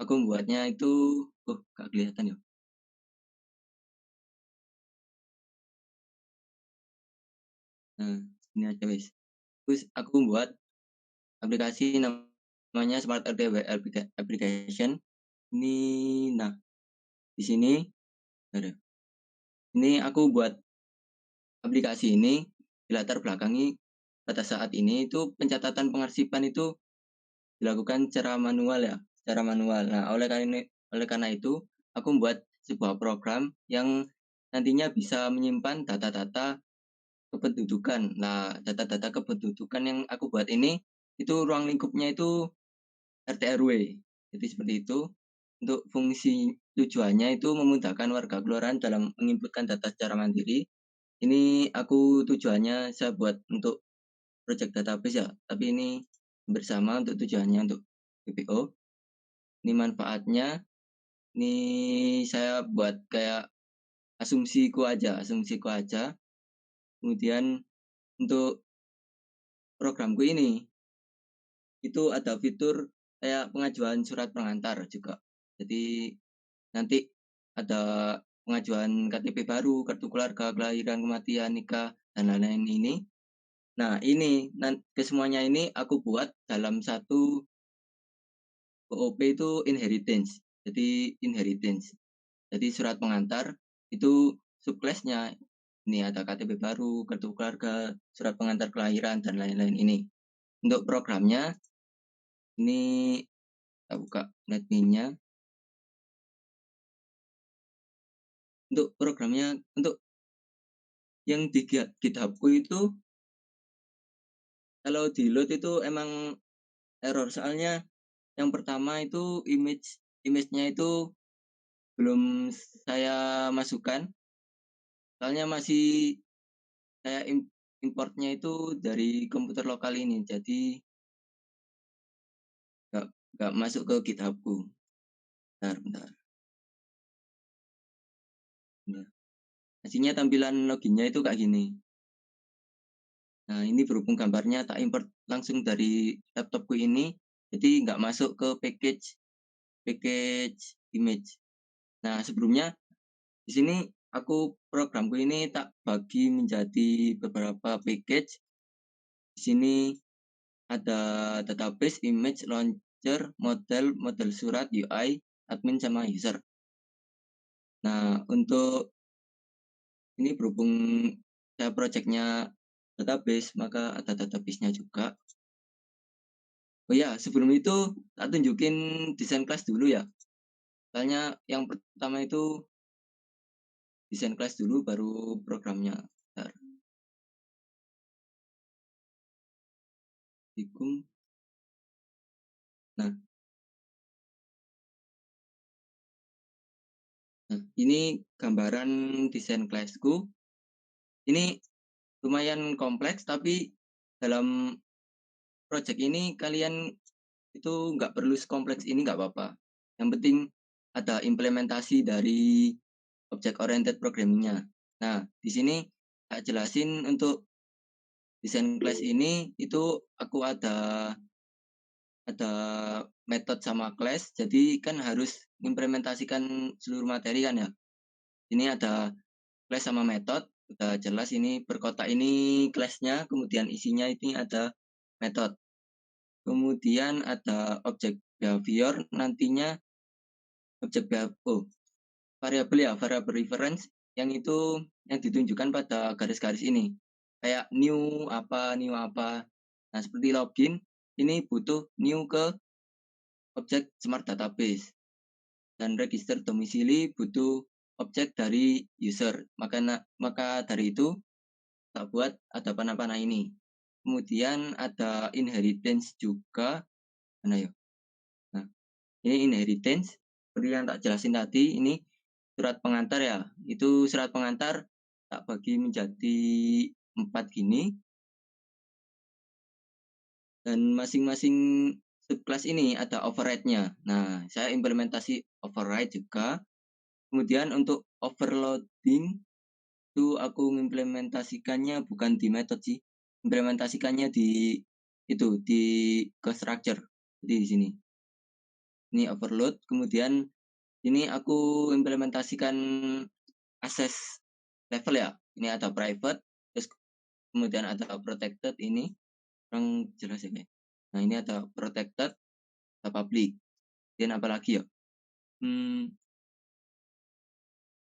Aku membuatnya itu, nggak kelihatan ya. Nah, ini aja wis. Terus aku buat aplikasi namanya Smart RTW Application. Ini, nah di sini ada. Ini aku buat aplikasi ini dilatar belakangi pada saat ini itu pencatatan pengarsipan itu dilakukan secara manual ya, secara manual. Nah, oleh karena itu aku membuat sebuah program yang nantinya bisa menyimpan data-data kependudukan. Nah, data-data kependudukan yang aku buat ini itu ruang lingkupnya itu RT RW. Jadi seperti itu. Untuk fungsi tujuannya itu memudahkan warga kelurahan dalam menginputkan data secara mandiri. Ini aku tujuannya saya buat untuk project database ya, tapi ini bersama untuk tujuannya untuk BPO. Ini manfaatnya, ini saya buat kayak asumsiku aja. Kemudian untuk programku ini itu ada fitur kayak pengajuan surat pengantar juga. Jadi nanti ada pengajuan KTP baru, kartu keluarga, kelahiran, kematian, nikah, dan lain-lain ini. Nah, ini kesemuanya ini aku buat dalam satu OOP itu inheritance. Jadi inheritance. Jadi surat pengantar itu subclassnya ini ada KTP baru, kartu keluarga, surat pengantar kelahiran, dan lain-lain ini. Untuk programnya ini kita buka netminnya. Untuk programnya, untuk yang di GitHubku itu kalau di load itu emang error, soalnya yang pertama itu image-nya itu belum saya masukkan, soalnya masih saya importnya itu dari komputer lokal ini, jadi nggak masuk ke GitHubku. Bentar. Nah, hasilnya tampilan loginnya itu kayak gini. Nah, ini berhubung gambarnya tak import langsung dari laptopku ini, jadi nggak masuk ke package image. Nah, sebelumnya di sini programku ini tak bagi menjadi beberapa package. Di sini ada database, image, launcher, model surat, UI, admin, sama user. Nah, untuk ini berhubung saya projectnya database, maka ada database-nya juga. Oh ya, sebelum itu tak tunjukin desain kelas dulu ya. Soalnya yang pertama itu desain kelas dulu, baru programnya. Bentar. Nah, ini gambaran desain kelasku. Ini lumayan kompleks, tapi dalam project ini kalian itu nggak perlu sekompleks ini, nggak apa-apa. Yang penting ada implementasi dari object oriented programmingnya. Nah, di sini tak jelasin untuk desain class ini itu aku ada metode sama class, jadi kan harus implementasikan seluruh materi kan ya. Ini ada class sama metode, udah jelas ini berkotak ini class-nya, kemudian isinya ini ada metode. Kemudian ada objek behavior, nantinya objek variabel ya, variabel reference yang itu yang ditunjukkan pada garis-garis ini. Kayak new apa. Nah, seperti login, ini butuh new ke objek smart database. Dan register domisili butuh objek dari user. Maka dari itu tak buat ada panah-panah ini. Kemudian ada inheritance juga. Mana ya? Nah, ini inheritance seperti yang tak jelasin tadi. Ini surat pengantar ya. Itu surat pengantar tak bagi menjadi 4 gini. Dan masing-masing subclass ini ada override-nya. Nah, saya implementasi override juga. Kemudian untuk overloading itu aku mengimplementasikannya bukan di method sih, implementasikannya di itu di ke structure, jadi di sini. ini overload, kemudian ini aku implementasikan akses level ya. Ini ada private, terus kemudian ada protected ini, kurang jelas ya kayak. Nah ini ada protected, ada public. Dan apa lagi ya?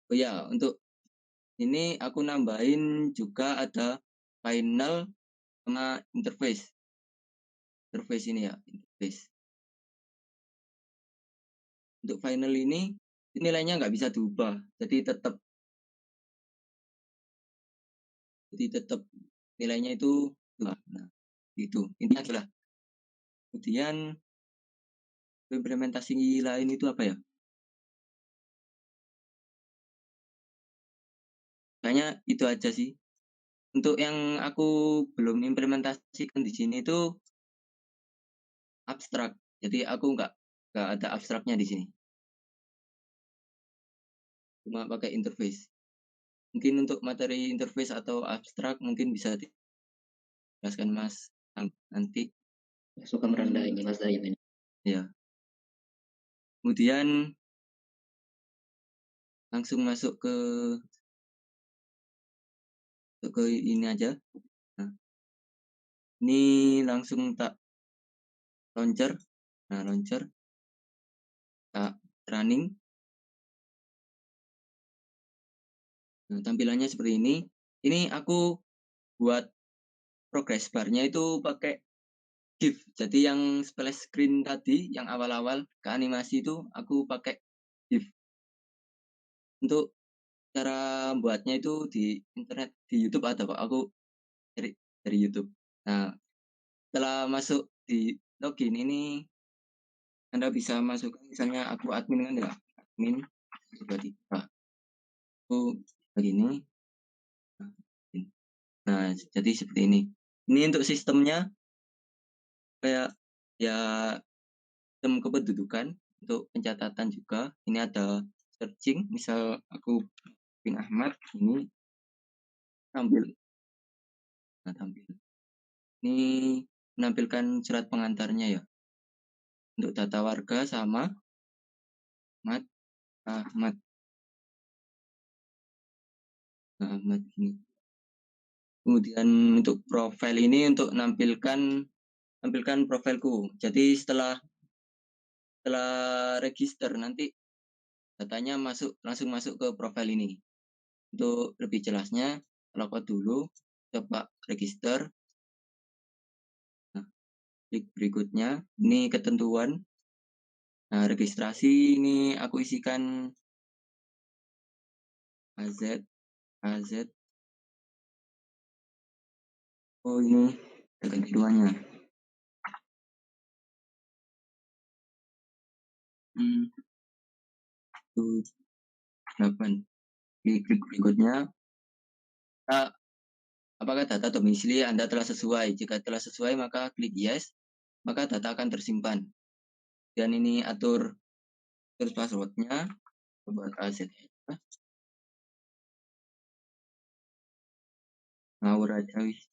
Oh ya, untuk ini aku nambahin juga ada final sama interface. Interface ini ya, interface. Untuk final ini nilainya nggak bisa diubah, jadi tetap nilainya itu dua. Nah, itu intinya adalah. Kemudian implementasi lain itu apa ya? Kayaknya itu aja sih. Untuk yang aku belum implementasikan di sini itu abstrak. Jadi aku nggak ada abstraknya di sini. Cuma pakai interface. Mungkin untuk materi interface atau abstrak mungkin bisa dijelaskan Mas nanti. Suka merendah ini Mas Dayat ini. Ya. Kemudian langsung masuk ke ini aja. Nah, ini langsung tak launcher. Nah, launcher tak running. Nah, tampilannya seperti ini. Ini aku buat progress bar-nya itu pakai GIF. Jadi yang splash screen tadi, yang awal-awal ke animasi itu aku pakai GIF. Untuk cara buatnya itu di internet, di YouTube ada kok. Aku cari dari YouTube. Nah, setelah masuk di login ini Anda bisa masuk, misalnya aku admin kan ya, admin tiba-tiba aku begini. Nah, jadi seperti ini. Ini untuk sistemnya kayak ya sistem kependudukan untuk pencatatan juga. Ini ada searching, misal aku Bin Ahmad ini tampil. Nah, tampil. Ini menampilkan surat pengantarnya ya. Untuk data warga sama Ahmad ini. Kemudian untuk profil ini untuk tampilkan profilku. Jadi setelah register nanti datanya langsung masuk ke profil ini. Untuk lebih jelasnya, login dulu, coba register. Nah, klik berikutnya, ini ketentuan. Nah, registrasi ini aku isikan AZ. Oh, ini ketentuannya. 8. Klik berikutnya. Apakah data domisili Anda telah sesuai? Jika telah sesuai, maka klik yes, maka data akan tersimpan. Dan ini atur terus passwordnya, coba AZ aja. Ngawur aja wis.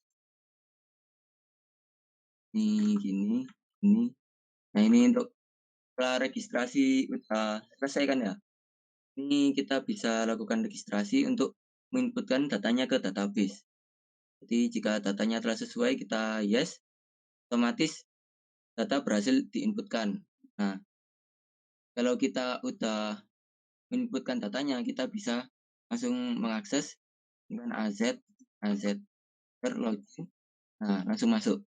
Ini gini, ini. Nah, ini untuk setelah registrasi udah selesai kan ya. Ini kita bisa lakukan registrasi untuk menginputkan datanya ke database. Jadi jika datanya telah sesuai, kita yes, otomatis data berhasil diinputkan. Nah, kalau kita udah menginputkan datanya, kita bisa langsung mengakses dengan AZ login. Nah, langsung masuk.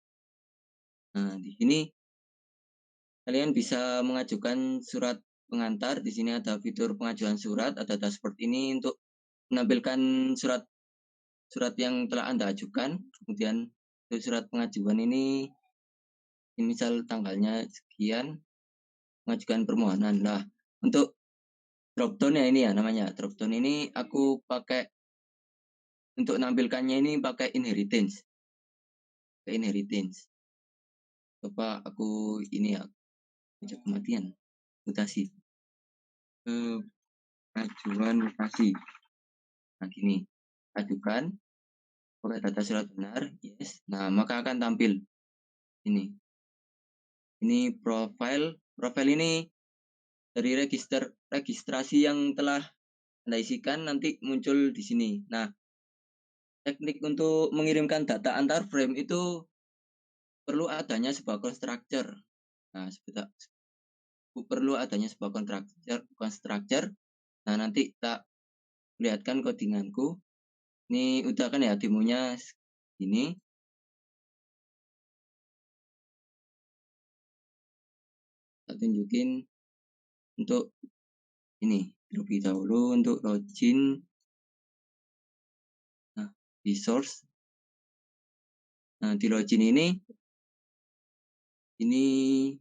Nah, di sini kalian bisa mengajukan surat pengantar. Di sini ada fitur pengajuan surat, ada dashboard ini untuk menampilkan surat yang telah Anda ajukan. Kemudian untuk surat pengajuan ini misal tanggalnya sekian, mengajukan permohonan. Nah, untuk dropdown ya ini ya namanya. Dropdown ini aku pakai untuk nampilkannya ini pakai inheritance. Coba aku ini ya, kematian, mutasi. Ajuan mutasi. Nah, gini. Ajukan, pakai data surat benar, yes. Nah, maka akan tampil ini. Ini profil ini dari registrasi yang telah Anda isikan nanti muncul di sini. Nah, teknik untuk mengirimkan data antar frame itu perlu adanya sebuah constructor. Nah, perlu adanya sebuah constructor. Nah, nanti tak lihatkan codinganku. Ini udah kan ya demonya ini. Tak tunjukin untuk ini terlebih dahulu untuk login. Nah, di source. Nah, di login ini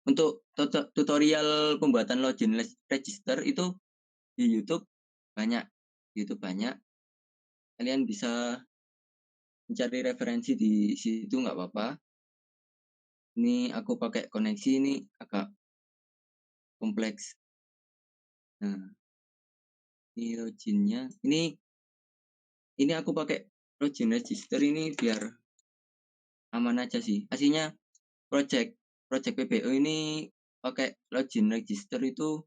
untuk tutorial pembuatan login register itu di YouTube banyak. Kalian bisa mencari referensi di situ nggak apa-apa. Ini aku pakai koneksi ini agak kompleks. Nah, ini loginnya. Ini aku pakai login register ini biar aman aja sih. Aslinya project PBO ini pakai login register itu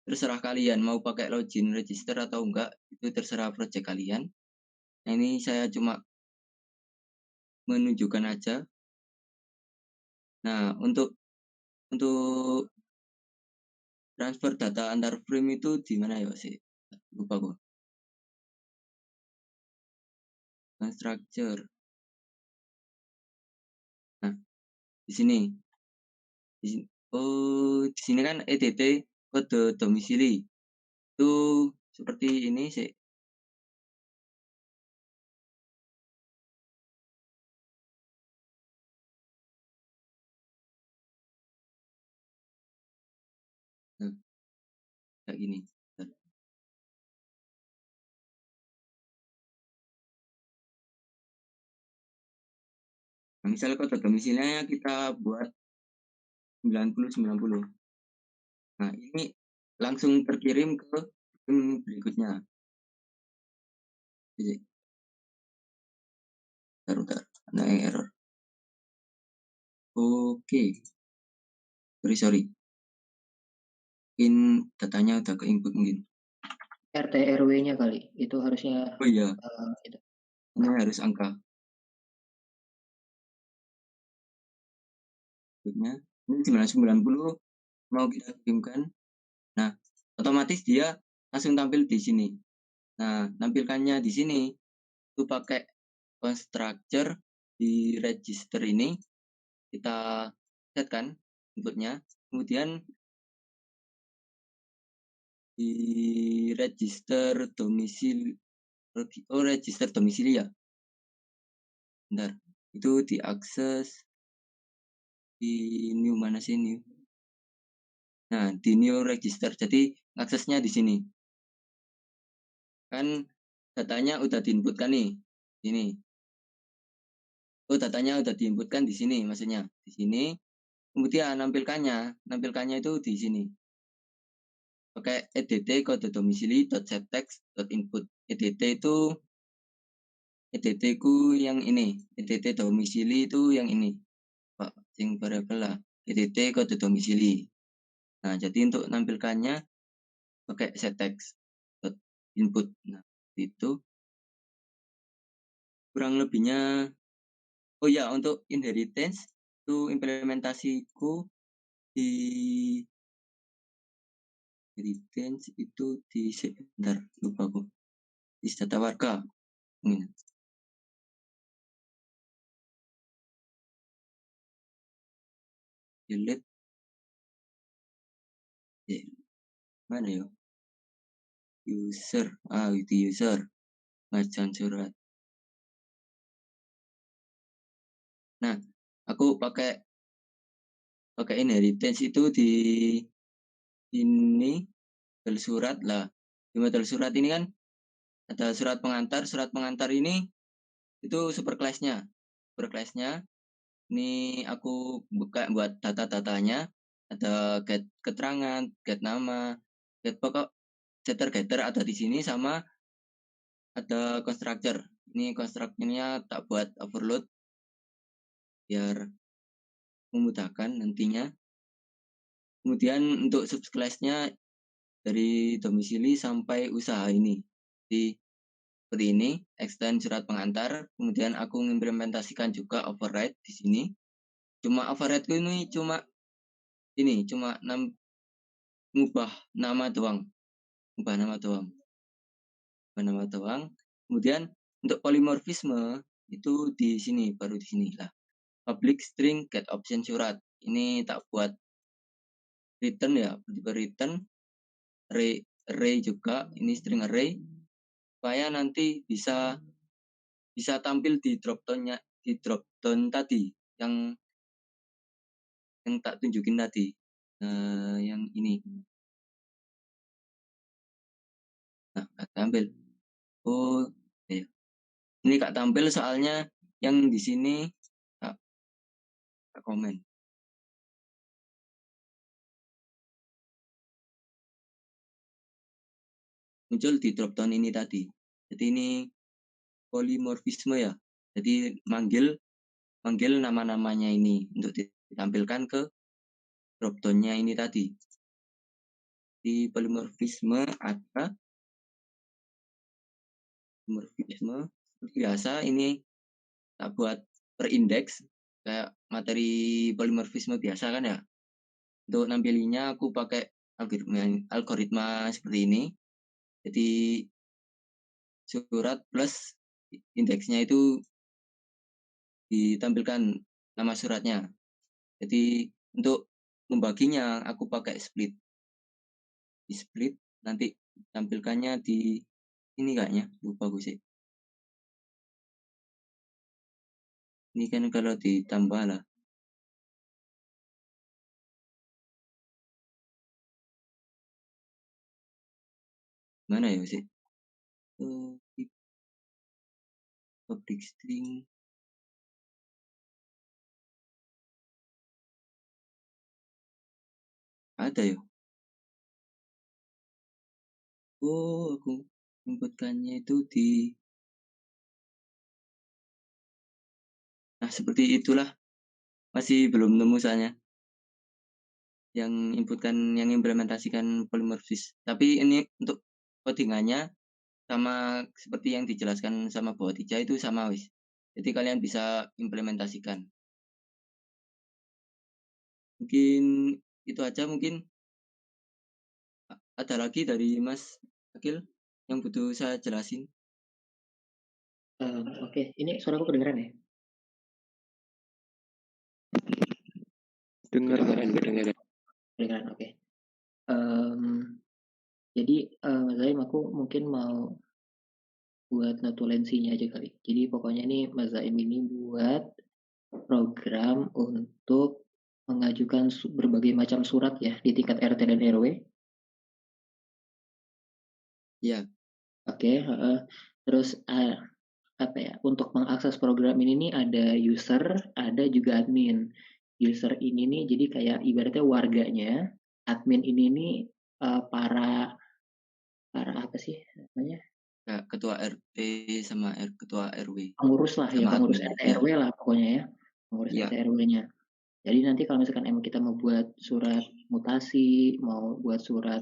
terserah kalian mau pakai login register atau enggak, itu terserah project kalian. Nah, ini saya cuma menunjukkan aja. Nah, untuk transfer data antar frame itu di mana ya sih? Lupa kok. Structure. Nah, di sini. Oh, di sini kan EDT kode domisili. Itu seperti ini sih. Nah, kayak gini. Nah, misalnya kode domisilinya kita buat 9090. Nah, ini langsung terkirim ke frame berikutnya. Jadi, bentar, ada error. Oke, sorry. Mungkin datanya udah ke input mungkin. RT RW-nya kali itu harusnya Oh iya, itu. ini harus angka. Berikutnya, ini 990 mau kita kirimkan. Nah, otomatis dia langsung tampil di sini. Nah, nampilkannya di sini itu pakai constructor di register ini kita setkan inputnya, kemudian di register domisili, register domisili ya. Bentar, itu diakses di new mana sih new? Nah, di new register. Jadi aksesnya di sini. Kan datanya udah diinputkan nih. Ini. Oh, datanya udah diinputkan di sini maksudnya. Di sini. Kemudian nampilkannya itu di sini. Pakai edt kode domisili .settext .input. edt ku yang ini. edt domisili itu yang ini. Pak, sing variabel lah. edt kode domisili. Nah, jadi untuk nampilkannya pakai settext input. Nah, itu kurang lebihnya. Oh ya, untuk inheritance itu implementasiku di inheritance itu di sebentar lupa aku di data warga. Delete mana ya user itu user bacaan surat. Nah, aku pakai inheritance itu di ini model surat lah. Di model surat ini kan ada surat pengantar ini itu super class-nya. Ini aku buka buat data-datanya, ada get keterangan, get nama, get pokok getter ada di sini, sama ada constructor. Ini constructornya tak buat overload biar memudahkan nantinya. Kemudian untuk subclass-nya dari domisili sampai usaha ini. Jadi seperti ini, extend surat pengantar, kemudian aku mengimplementasikan juga override di sini. Cuma override ini cuma ngubah nama doang, ubah nama doang. Kemudian untuk polimorfisme itu di sini, baru di sini lah. Public string get option surat. Ini tak buat return ya, tipe return array juga, ini string array supaya nanti bisa tampil di drop down tadi yang tak tunjukin tadi. Yang ini. Nah, gak tampil. Oh, ya. Ini gak tampil soalnya yang di sini tak komen. Muncul di drop down ini tadi. Jadi ini polimorfisme ya. Jadi manggil nama-namanya ini untuk ditampilkan ke drop down-nya ini tadi. Di polimorfisme ada polimorfisme seperti biasa ini tak buat per indeks kayak materi polimorfisme biasa kan ya. Untuk nampilinya aku pakai algoritma seperti ini. Jadi surat plus indeksnya itu ditampilkan nama suratnya. Jadi untuk membaginya aku pakai split. Di split nanti tampilkannya di ini kayaknya, lupa gue sih. Ini kan kalau ditambah lah. Mana ya sih? Public string. Ada ya? Oh, aku inputkannya itu di. Nah, seperti itulah. Masih belum nemu soalnya. Yang implementasikan polimorfis. Tapi ini untuk codingannya sama seperti yang dijelaskan sama Bu Atija itu sama wis. Jadi kalian bisa implementasikan. Mungkin itu aja mungkin. Ada lagi dari Mas Akil yang butuh saya jelasin? Oke. Ini suaraku kedengeran ya? Kedengeran. Kedengeran, oke. Jadi Mas Zaim, aku mungkin mau buat notulensinya aja kali. Jadi pokoknya nih Mas Zaim ini buat program untuk mengajukan berbagai macam surat ya di tingkat RT dan RW. Ya. Oke, terus apa ya? Untuk mengakses program ini nih ada user, ada juga admin. User ini nih jadi kayak ibaratnya warganya, admin ini nih para apa sih namanya? Ya, ketua RT sama ketua RW. Pengurus lah ya, Sama pengurus admin. RT RW lah pokoknya ya. Pengurus Ya. RT RW-nya. Jadi nanti kalau misalkan emang kita mau buat surat mutasi, mau buat surat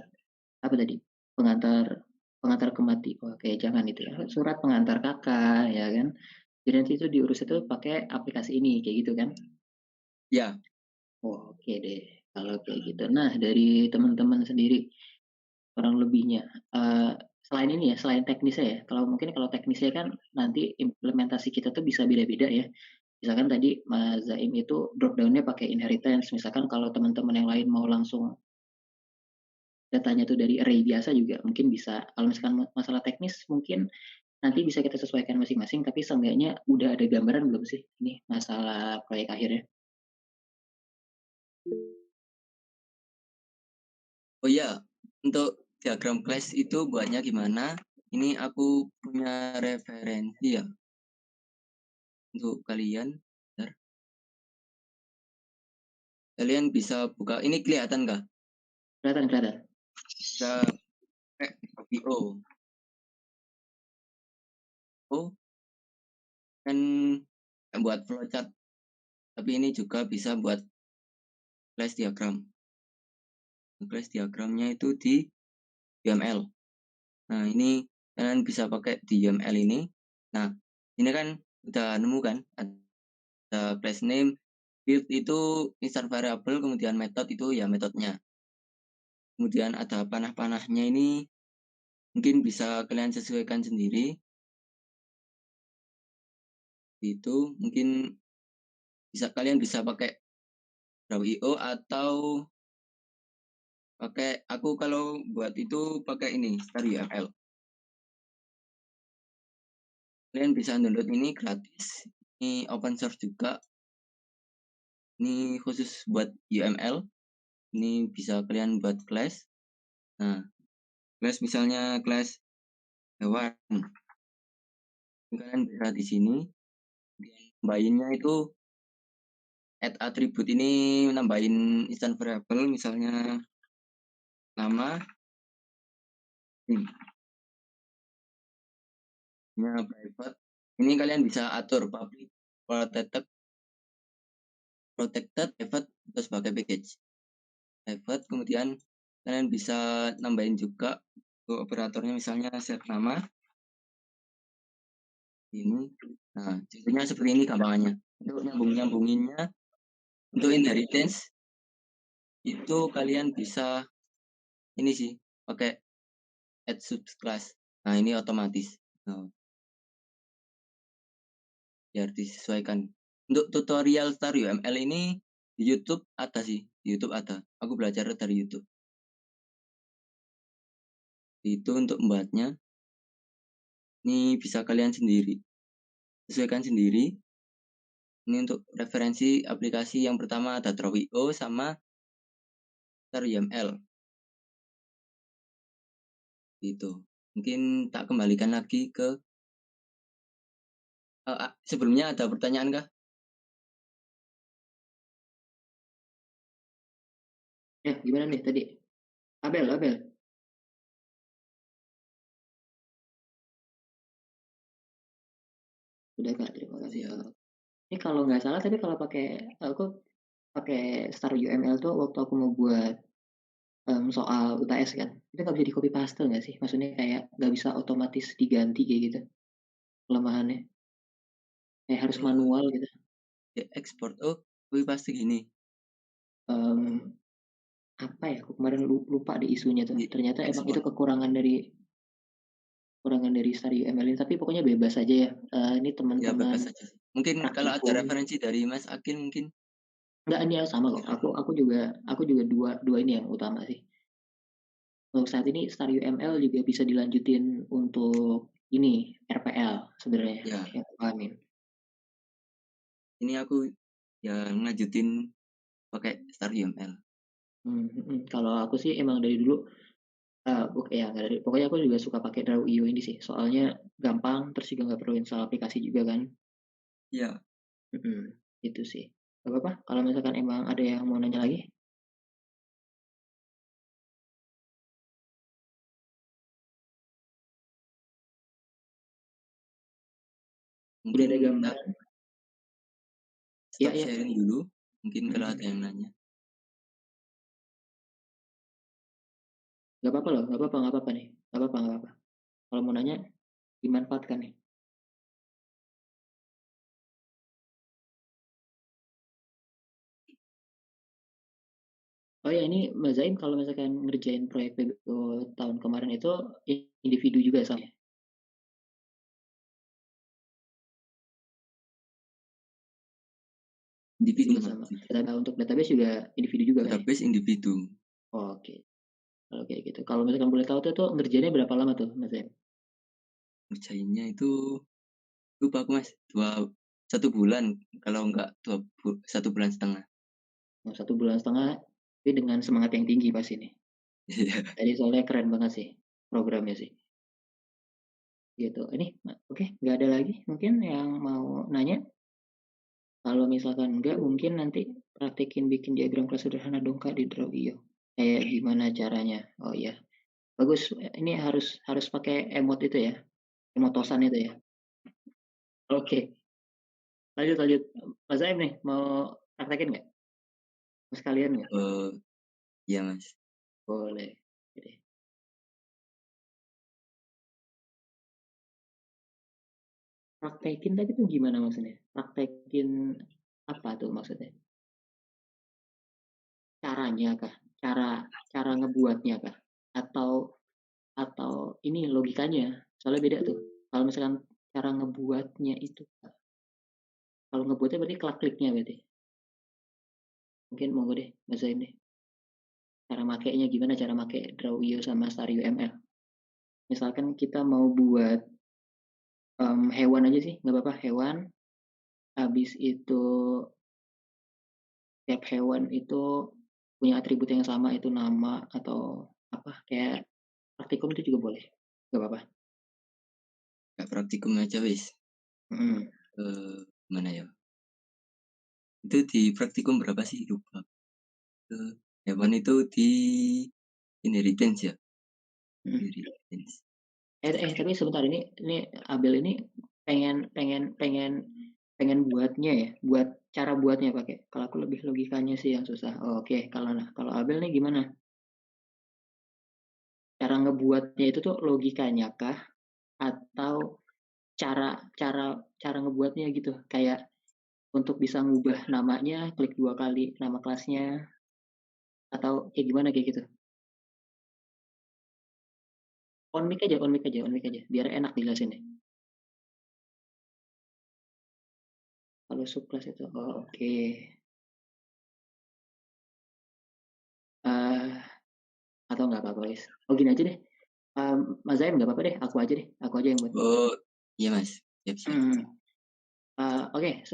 apa tadi? Pengantar kemati. Oke, jangan itu ya. Surat pengantar kakak ya kan. Jadi nanti itu diurus itu pakai aplikasi ini kayak gitu kan. Ya. Oh, oke deh kalau kayak gitu. Nah, dari teman-teman sendiri kurang lebihnya selain ini ya, selain teknisnya ya. Kalau teknisnya kan nanti implementasi kita tuh bisa beda-beda ya. Misalkan tadi Mas Zaim itu drop down-nya pakai inheritance. Misalkan kalau teman-teman yang lain mau langsung datanya tuh dari array biasa juga mungkin bisa. Kalau misalkan masalah teknis mungkin nanti bisa kita sesuaikan masing-masing, tapi seenggaknya udah ada gambaran belum sih ini masalah proyek akhirnya? Oh iya, untuk diagram class itu buatnya gimana? Ini aku punya referensi ya. Untuk kalian. Bentar. Kalian bisa buka, ini kelihatan nggak? Kelihatan. Bisa video. Oh, kan buat flowchart. Tapi ini juga bisa buat class diagram. class diagramnya itu di UML. Nah, ini kalian bisa pakai di UML ini. Nah, ini kan udah nemu kan, ada class name, field itu insert variable, kemudian method itu ya metodenya. Kemudian ada panah-panahnya ini mungkin bisa kalian sesuaikan sendiri. Itu mungkin kalian bisa pakai Draw.io atau aku kalau buat itu pakai ini Star UML. Kalian bisa download ini gratis. Ini open source juga. Ini khusus buat UML. Ini bisa kalian buat class. Nah, class misalnya class hewan. Kalian bisa di sini. Nambahinnya itu add attribute ini nambahin instant variable misalnya nama ini private. Ini kalian bisa atur public, protected, private atau sebagai package. Private, kemudian kalian bisa nambahin juga untuk operatornya misalnya set nama ini. Nah, contohnya seperti ini gampangannya. Untuk nyambunginnya, untuk inheritance itu kalian bisa ini sih pakai add subclass. Nah, ini otomatis. Nah, biar disesuaikan. Untuk tutorial Star UML ini di YouTube ada sih, di YouTube ada. Aku belajar dari YouTube. Itu untuk membuatnya. Ini bisa kalian sendiri sesuaikan sendiri. Ini untuk referensi aplikasi yang pertama ada Draw.io sama Star UML. Gitu. Mungkin tak kembalikan lagi ke sebelumnya ada pertanyaan kah? Ya, gimana nih tadi? Abel. Udah Kak, terima kasih. Ya, Ini kalau nggak salah tadi kalau aku pakai Star UML tuh waktu aku mau buat soal UTS kan, itu nggak bisa di copy paste nggak sih? Maksudnya kayak nggak bisa otomatis diganti kayak gitu kelemahannya. Kayak harus manual gitu. ekspor. Oh, wih pasti gini. Mmm, apa ya, aku kemarin lupa di isunya tuh. Di Ternyata emang itu ekspor. kekurangan dari Star UML ini, tapi pokoknya bebas aja ya. Ini Ya teman-teman bebas saja. Mungkin kalau ada praktikum referensi dari Mas Akil mungkin. nggak, ini sama kok. Aku juga dua ini yang utama sih. Untuk saat ini Star UML juga bisa dilanjutin untuk ini RPL sebenarnya Ya, yang aku pahamin. ini aku ya ngajutin pakai Star UML. Kalau aku sih emang dari dulu, ya nggak dari pokoknya aku juga suka pakai Draw.io ini sih, soalnya gampang, terus juga nggak perlu install aplikasi juga kan. Ya, Mhm, itu sih. Nggak apa-apa kalau misalkan emang ada yang mau nanya lagi? Udah mungkin ada kita gambaran? Iya stop iya, sharing dulu. Mungkin kalau ada mhm. yang nanya. Nggak apa-apa loh, nggak apa-apa nih, nggak apa-apa. Kalau mau nanya dimanfaatkan nih. Oh ya ini Mbak Zain kalau misalkan ngerjain proyek PBO tahun kemarin itu individu juga sama ya? Individu Juga Mas. sama. Untuk database juga individu juga kan ya? Database individu. Oke, kalau kayak gitu. Kalau misalkan boleh tahu tuh ngerjainnya berapa lama tuh Mas Zain? Ngerjainnya itu lupa aku Mas. 1 bulan. Kalau enggak 1 bulan setengah. Oh, 1,5 bulan, tapi dengan semangat yang tinggi pasti nih. Iya. Tadi soalnya keren banget sih programnya sih. Gitu. Ini oke, nggak ada lagi mungkin yang mau nanya? Kalau misalkan enggak, mungkin nanti praktekin bikin diagram kelas sederhana dong Kak di Draw.io. Kayak gimana caranya? Oh iya, bagus. Ini harus harus pakai emot itu ya, emotosan itu ya. Oke, lanjut lanjut. Mas Zaim nih, mau praktekin nggak? Mau sekalian nggak? Iya Mas. Boleh. Oke deh. Praktekin tadi tuh gimana maksudnya? Praktekin apa tuh maksudnya? Caranya kah? Cara cara ngebuatnya kah? Atau atau ini logikanya? Soalnya beda tuh. Kalau misalkan cara ngebuatnya itu, kalau ngebuatnya berarti klik-kliknya berarti. Mungkin monggo deh, Mas Zain deh. Cara makainya gimana cara make Drawio sama Stario ML? Misalkan kita mau buat hewan aja sih, nggak apa-apa hewan. Habis itu tiap hewan itu punya atribut yang sama, itu nama atau apa kayak praktikum itu juga boleh, nggak apa-apa. Gak praktikum aja wis. Mm. Mana ya? Itu di praktikum berapa sih? Lupa. Hewan itu di inheritance ya. Mm. Inheritance. Tapi sebentar ini Abel ini pengen pengen pengen pengen buatnya ya, buat cara buatnya pakai. Kalau aku lebih logikanya sih yang susah. Oh, oke, kalau Abel nih gimana? Cara ngebuatnya itu tuh logikanya kah atau cara cara cara ngebuatnya gitu? Kayak untuk bisa ngubah namanya klik 2 kali nama kelasnya atau kayak gimana kayak gitu? On mic aja biar enak dijelasinnya. Kalau subclass itu oh, oke. Eh atau nggak apa-apa guys. Oh gini aja deh. Mas Zaim nggak apa-apa deh, aku aja yang buat. Oh, iya Mas. Siap-siap. Hmm. Oke,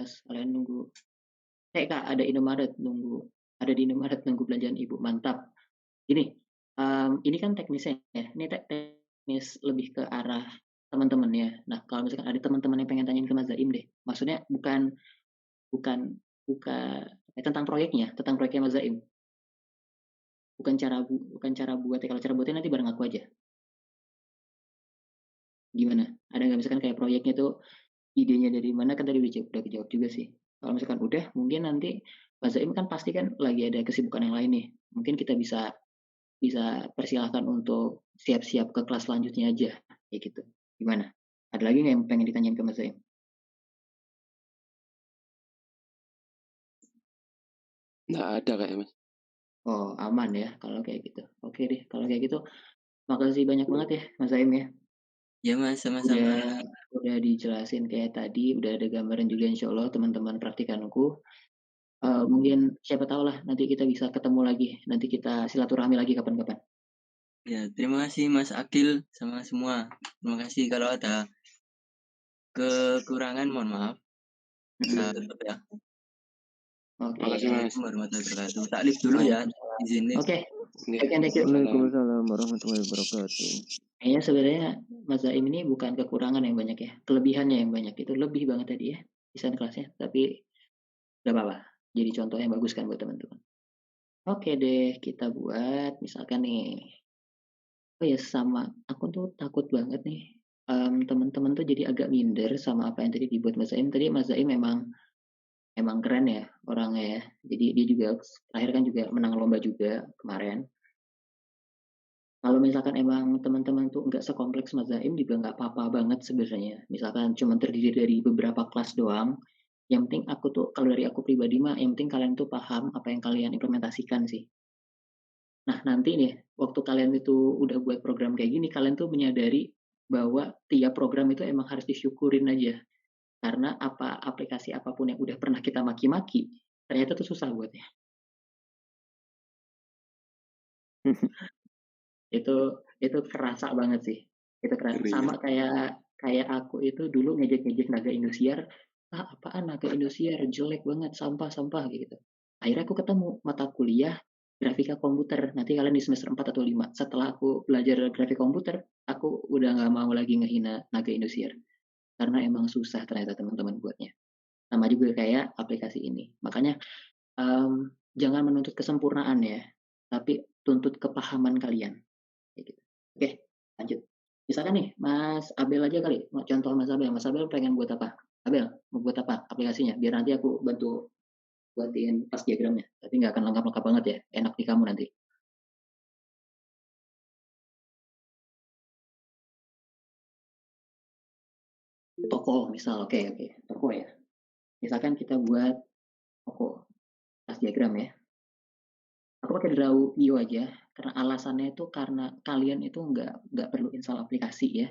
sekalian nunggu. Kak, ada Indomaret nunggu, ada di Indomaret nunggu belanjaan ibu, mantap. Ini, ini kan teknisnya ya, ini teknis lebih ke arah teman-teman ya. Nah, kalau misalkan ada teman-teman yang pengen tanyain ke Mas Zaim deh, maksudnya bukan bukan bukan tentang proyeknya Mas Zaim, bukan cara buatnya. Kalau cara buatnya nanti bareng aku aja. Gimana? Ada nggak misalkan kayak proyeknya tuh idenya dari mana kan tadi udah kejawab juga sih. Kalau misalkan udah, mungkin nanti Mas Zaim kan pasti kan lagi ada kesibukan yang lain nih. Mungkin kita bisa bisa persilahkan untuk siap-siap ke kelas selanjutnya aja, kayak gitu. Gimana? Ada lagi nggak yang pengen ditanyain ke Mas Zaim? Nggak ada kayak Mas. Oh, aman ya kalau kayak gitu. Oke deh, kalau kayak gitu makasih banyak banget ya Mas Zaim ya. Ya Mas, sama-sama. Udah dijelasin kayak tadi, udah ada gambaran juga insya Allah teman-teman praktikanku. Mungkin siapa tahu lah nanti kita bisa ketemu lagi, nanti kita silaturahmi lagi kapan-kapan. Ya, terima kasih Mas Akil sama semua. Terima kasih kalau ada kekurangan, mohon maaf. Tetap ya. Oke. Makasih Mas. Assalamualaikum warahmatullahi wabarakatuh. Taklif dulu ya, izin nih. Oke. Iya. Thank you. Waalaikumsalam warahmatullahi wabarakatuh. Kayaknya sebenarnya Mas Zaim ini bukan kekurangan yang banyak ya, kelebihannya yang banyak. Itu lebih banget tadi ya, desain kelasnya. Tapi gak apa-apa. Jadi contoh yang bagus kan buat teman-teman. Oke deh, kita buat misalkan nih. Oh ya sama, aku tuh takut banget nih. Teman-teman tuh jadi agak minder sama apa yang tadi dibuat Mas Zaim. Tadi Mas Zaim emang keren ya orangnya ya. Jadi dia juga terakhir kan juga menang lomba juga kemarin. Kalau misalkan emang teman-teman tuh nggak sekompleks Mas Zaim juga nggak apa-apa banget sebenarnya. Misalkan cuma terdiri dari beberapa kelas doang. Yang penting aku tuh kalau dari aku pribadi mah yang penting kalian tuh paham apa yang kalian implementasikan sih. Nah, nanti nih waktu kalian itu udah buat program kayak gini, kalian tuh menyadari bahwa tiap program itu emang harus disyukurin aja. Karena aplikasi apapun yang udah pernah kita maki-maki, ternyata tuh susah buatnya. Itu kerasa banget sih. Itu kerasa Ngeri. sama kayak aku itu dulu ngejek-ngejek naga Indosiar, apaan naga Indosiar jelek banget, sampah-sampah gitu. Akhirnya aku ketemu mata kuliah grafika komputer. Nanti kalian di semester 4 atau 5. Setelah aku belajar grafik komputer, aku udah nggak mau lagi ngehina naga Indosiar. Karena emang susah ternyata teman-teman buatnya. Sama juga kayak aplikasi ini. Makanya jangan menuntut kesempurnaan ya, tapi tuntut kepahaman kalian. Kayak gitu. Oke, lanjut. Misalkan nih, Mas Abel aja kali, mau contoh Mas Abel. Mas Abel pengen buat apa? Abel, mau buat apa aplikasinya? Biar nanti aku bantu buatin pas diagramnya. Tapi nggak akan lengkap-lengkap banget ya. Enak di kamu nanti. toko misal, oke, toko ya. Misalkan kita buat toko, kelas diagram ya. Aku pakai Draw Bio aja, karena alasannya itu karena kalian itu nggak perlu install aplikasi ya,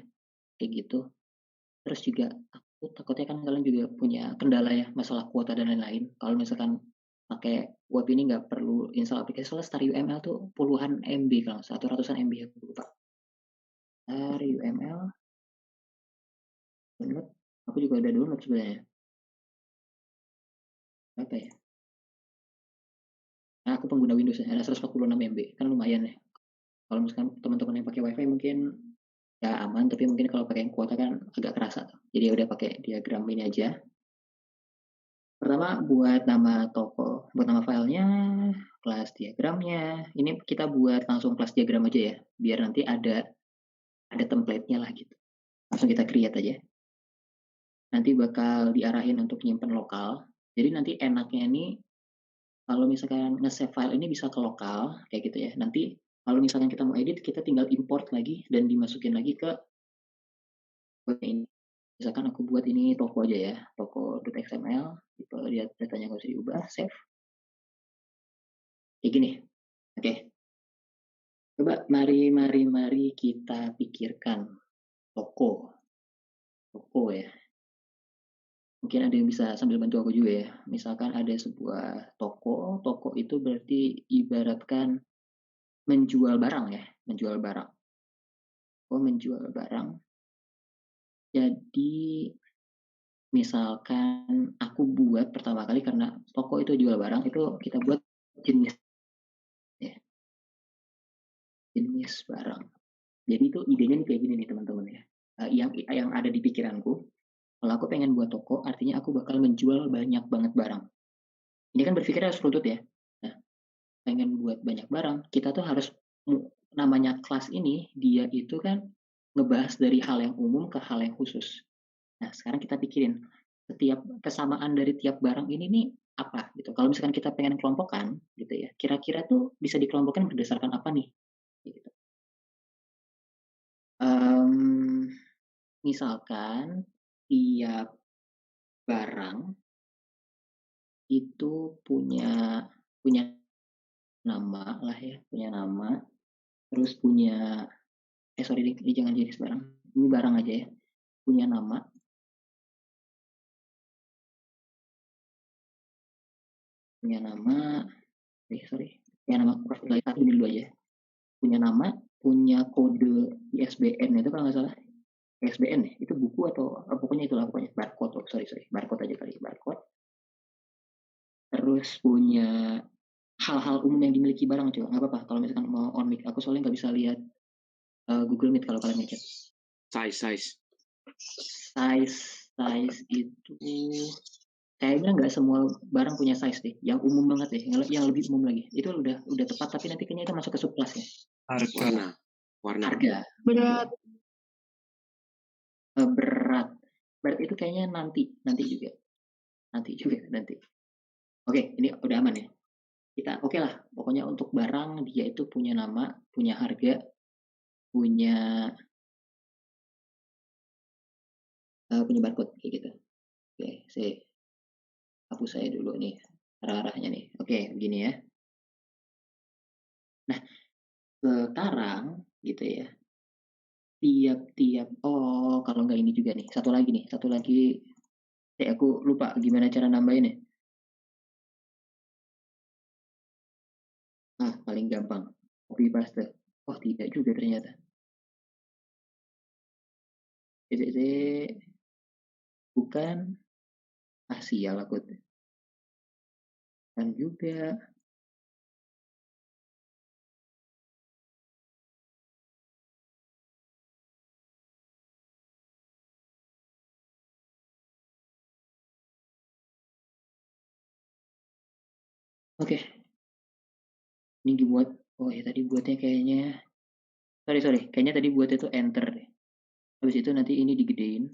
kayak gitu. Terus juga aku takutnya kan kalian juga punya kendala ya, masalah kuota dan lain-lain. Kalau misalkan pakai web ini nggak perlu install aplikasi, soalnya Star UML tuh puluhan MB kalau nggak salah, atau ratusan MB aku lupa. Star UML, download, aku juga udah download sebenarnya. Apa ya? Nah, aku pengguna Windows ya, ada 146 MB, kan lumayan ya. Kalau misalkan teman-teman yang pakai WiFi mungkin ya aman, tapi mungkin kalau pakai yang kuota kan agak kerasa. Jadi ya udah pakai diagram ini aja. Pertama buat nama toko, buat nama filenya, kelas diagramnya. Ini kita buat langsung kelas diagram aja ya, biar nanti ada template-nya lah gitu. Langsung kita create aja. Nanti bakal diarahin untuk nyimpen lokal. Jadi nanti enaknya ini kalau misalkan nge-save file ini bisa ke lokal kayak gitu ya. Nanti kalau misalkan kita mau edit, kita tinggal import lagi dan dimasukin lagi ke ini. Misalkan aku buat ini toko aja ya, toko.xml, gitu, lihat datanya nggak usah diubah, save. Kayak gini, oke. Coba mari kita pikirkan toko, toko ya. Mungkin ada yang bisa sambil bantu aku juga ya. Misalkan ada sebuah toko, toko itu berarti ibaratkan menjual barang ya, menjual barang. Oh, menjual barang. Jadi misalkan aku buat pertama kali karena toko itu jual barang, itu kita buat jenis ya, jenis barang. Jadi itu idenya nih kayak gini nih teman-teman ya. Yang ada di pikiranku, kalau aku pengen buat toko, artinya aku bakal menjual banyak banget barang. Ini kan berpikirnya harus runtut ya. Nah, pengen buat banyak barang, kita tuh harus namanya kelas ini, dia itu kan ngebahas dari hal yang umum ke hal yang khusus. Nah, sekarang kita pikirin setiap kesamaan dari tiap barang ini nih apa gitu. Kalau misalkan kita pengen kelompokkan gitu ya, kira-kira tuh bisa dikelompokkan berdasarkan apa nih? Gitu. Misalkan tiap barang itu punya punya nama lah ya, punya nama, terus punya sorry ini jangan jenis barang, ini barang aja ya, punya nama, punya nama, sorry, punya nama profil satu ini dulu aja, punya nama, punya kode ISBN itu kalau nggak salah, ISBN ya, itu buku atau pokoknya itulah pokoknya barcode, sorry barcode aja kali, barcode, terus punya hal-hal umum yang dimiliki barang coba nggak apa-apa kalau misalkan mau on mic aku soalnya nggak bisa lihat Google Meet kalau kalian ngechat. Size itu kayaknya nggak semua barang punya size deh. Yang umum banget deh, yang lebih umum lagi. Itu udah tepat, tapi nanti kayaknya itu masuk ke subclass ya. warna Harga. Berat. Berat. Berat itu kayaknya nanti juga. Nanti. Oke, ini udah aman ya. Kita oke lah. Pokoknya untuk barang dia itu punya nama, punya harga, punya barcode kayak gitu. Oke, saya hapus saya dulu nih arah-arahnya nih. Oke, begini ya. Nah, sekarang gitu ya. Tiap oh kalau nggak ini juga nih. Satu lagi. Aku lupa gimana cara nambahinnya. Paling gampang. Copy paste. Oh, tidak juga ternyata. Bukan. Sial aku. Kan juga. Oke. Ini dibuat. Oh ya tadi buatnya kayaknya. Sorry. Kayaknya tadi buatnya itu enter deh. Habis itu nanti ini digedein.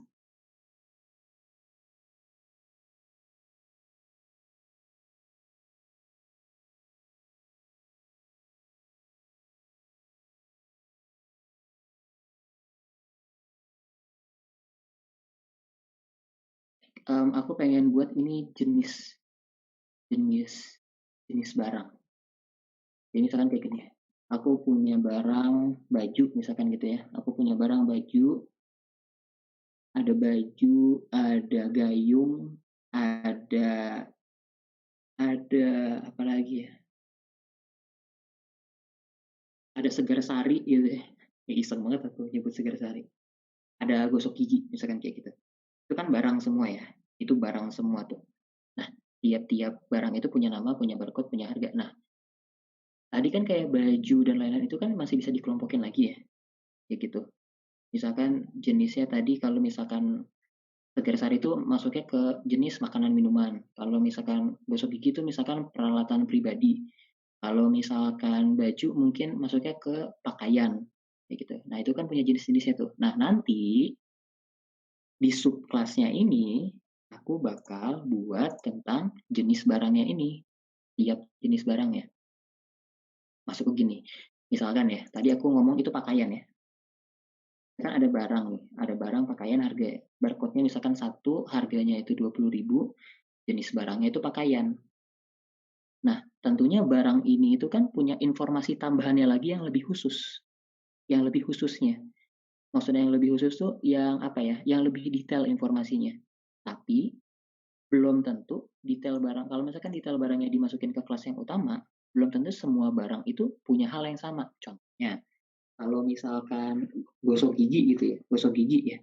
aku pengen buat ini jenis barang. Jadi misalkan kayak gini ya, aku punya barang baju misalkan gitu ya, aku punya barang baju, ada gayung, ada apa lagi ya, ada Segar Sari gitu ya, iseng banget aku nyebut Segar Sari. Ada gosok gigi misalkan kayak gitu. Itu kan barang semua ya, itu barang semua tuh. Nah, tiap-tiap barang itu punya nama, punya barcode, punya harga. Nah, tadi kan kayak baju dan lain-lain itu kan masih bisa dikelompokin lagi ya, kayak gitu. Misalkan jenisnya tadi kalau misalkan Segar Sari itu masuknya ke jenis makanan minuman. Kalau misalkan gosok gigi itu misalkan peralatan pribadi. Kalau misalkan baju mungkin masuknya ke pakaian, kayak gitu. Nah, itu kan punya jenis-jenisnya tuh. Nah, nanti di subkelasnya ini aku bakal buat tentang jenis barangnya ini, tiap jenis barangnya. Masuk ke gini, misalkan ya, tadi aku ngomong itu pakaian ya. Kan ada barang nih, ada barang pakaian harga barcode-nya misalkan satu harganya itu 20.000, jenis barangnya itu pakaian. Nah, tentunya barang ini itu kan punya informasi tambahannya lagi yang lebih khusus, yang lebih khususnya. Maksudnya yang lebih khusus tuh yang apa ya, yang lebih detail informasinya. Tapi belum tentu detail barang, kalau misalkan detail barangnya dimasukin ke kelas yang utama, belum tentu semua barang itu punya hal yang sama. Contohnya, kalau misalkan gosok gigi gitu ya, gosok gigi ya.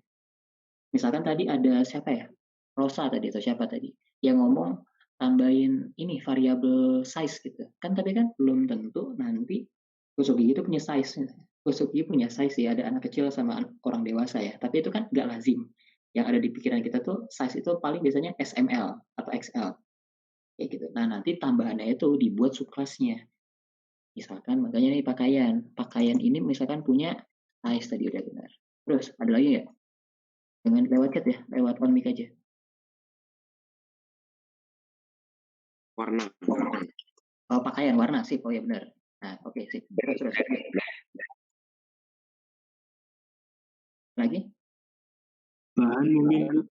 Misalkan tadi ada siapa ya? Rosa tadi atau siapa tadi yang ngomong tambahin ini variabel size gitu. Kan tapi kan belum tentu nanti gosok gigi itu punya size. Gosok gigi punya size ya, ada anak kecil sama orang dewasa ya. Tapi itu kan nggak lazim. Yang ada di pikiran kita tuh size itu paling biasanya SML atau XL kayak gitu. Nah, nanti tambahannya itu dibuat subkelasnya. Misalkan makanya nih pakaian. Pakaian ini misalkan punya size tadi udah benar. Terus ada lagi ya? Dengan lewat chat ya, lewat on mic aja. Warna. Oh, pakaian warna sip. Oh ya benar. Nah, oke sip. Terus lagi? Bahan mungkin.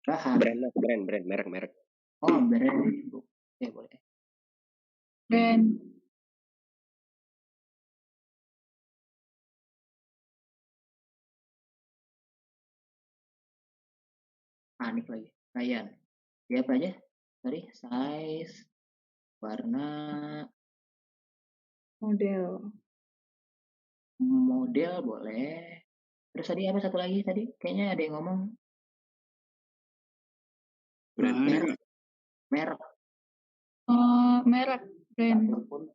Bahan. Brand, merek. Oh, brand. Oke, boleh. Brand. Panik lagi. Pakaian. Dia apa aja? Sorry, size, warna, model boleh. Terus tadi apa satu lagi tadi? Kayaknya ada yang ngomong merek. Merek, brand. Ataupun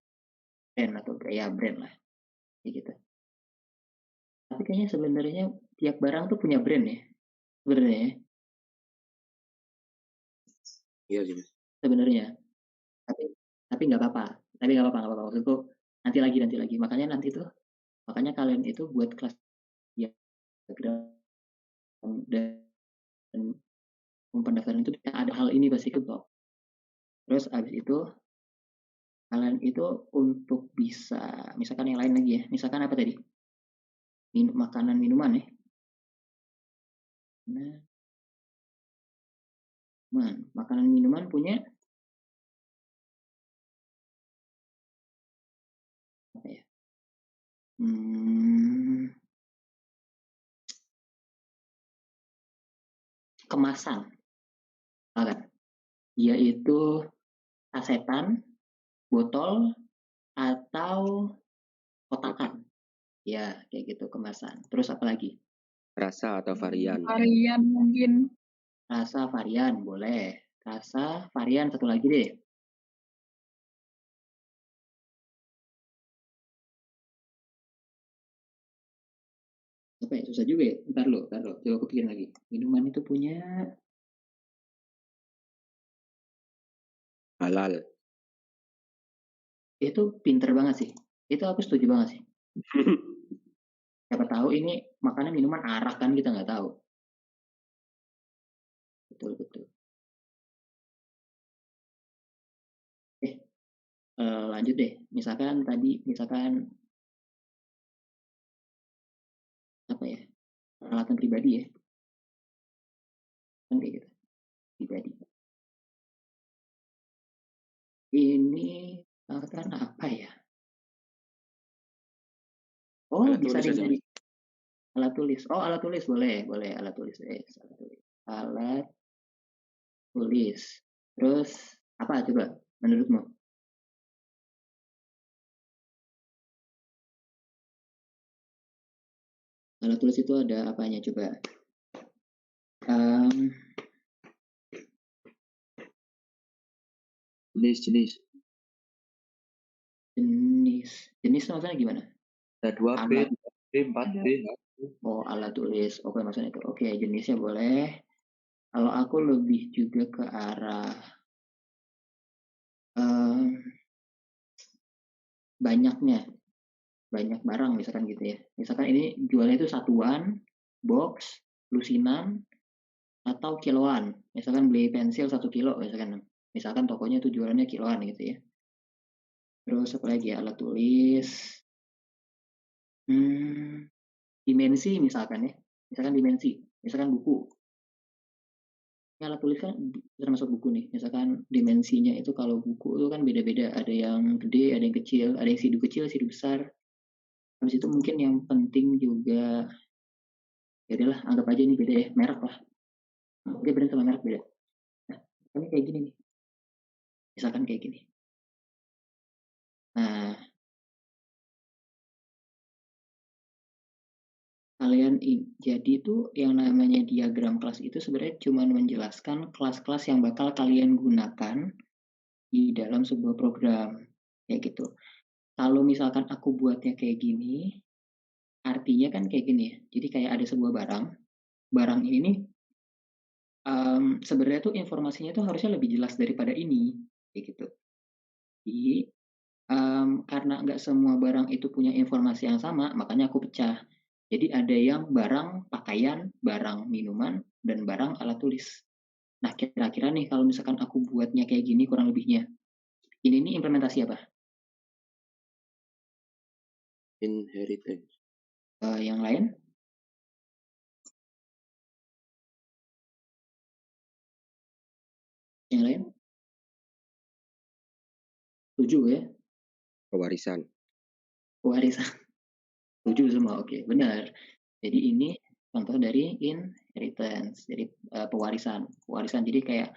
brand atau ya brand lah. Kayak gitu. Tapi kayaknya sebenarnya tiap barang tuh punya brand ya. Sebenarnya ya. Iya sih. Sebenarnya. Tapi nggak apa-apa. Nggak apa-apa. Maksudku nanti lagi. Makanya kalian itu buat kelas diagram dan pendaftaran itu ada hal ini pasti kok. Terus abis itu kalian itu untuk bisa misalkan yang lain lagi ya. Misalkan apa tadi? Makanan minuman ya. Nah, makanan minuman punya apa ya? Kemasan, kan? Yaitu sasetan, botol, atau kotakan. Ya, kayak gitu kemasan. Terus apa lagi? Rasa atau varian. Varian mungkin. Rasa varian, boleh. Rasa varian satu lagi deh. Apa ya? Susah juga ya. Ntar lo. Coba aku pikirin lagi. Minuman itu punya Halal. itu pinter banget sih. Itu aku setuju banget sih. Siapa tahu ini makanan minuman arak kan kita nggak tahu. Betul. Lanjut deh. Misalkan apa ya? Peralatan pribadi ya. kan kayak gitu. Pribadi. Ini kan apa ya? Oh, Alat bisa tulis aja, dari Mas. alat tulis. Oh, alat tulis boleh alat tulis. Alat tulis. Alat tulis. Terus apa coba menurutmu? Alat tulis itu ada apanya coba? Em, Jenis. jenis maksudnya gimana? Ada 2B, Alat. 3B, 4B. Oh, alat tulis. Oke, maksudnya itu. Oke, jenisnya boleh. Kalau aku lebih juga ke arah em, banyak barang misalkan gitu ya. Misalkan ini jualnya itu satuan, box, lusinan, atau kiloan. Misalkan beli pensil 1 kilo misalkan tokonya itu jualannya kiloan gitu ya. Terus apa lagi ya, alat tulis. Dimensi misalkan ya. Misalkan buku. Ini alat tulis kan termasuk buku nih. Misalkan dimensinya itu kalau buku itu kan beda-beda. Ada yang gede, ada yang kecil, ada yang sidu kecil, sidu besar. Habis itu mungkin yang penting juga, ya udahlah anggap aja ini beda ya, merek lah. Oke, brand sama merek beda. Nah, ini kayak gini nih. Misalkan kayak gini. Nah, jadi itu yang namanya diagram kelas itu sebenarnya cuma menjelaskan kelas-kelas yang bakal kalian gunakan di dalam sebuah program kayak gitu. Kalau misalkan aku buatnya kayak gini, artinya kan kayak gini ya. Jadi kayak ada sebuah barang ini sebenarnya tuh informasinya tuh harusnya lebih jelas daripada ini, kayak gitu. Jadi karena nggak semua barang itu punya informasi yang sama, makanya aku pecah. Jadi ada yang barang pakaian, barang minuman, dan barang alat tulis. Nah, kira-kira nih kalau misalkan aku buatnya kayak gini kurang lebihnya. Ini nih implementasi apa? Inheritance. Yang lain? Yang lain? Setuju ya? Pewarisan. Pewarisan. Setuju semua, oke. Benar. Jadi ini contoh dari inheritance, dari pewarisan. Jadi kayak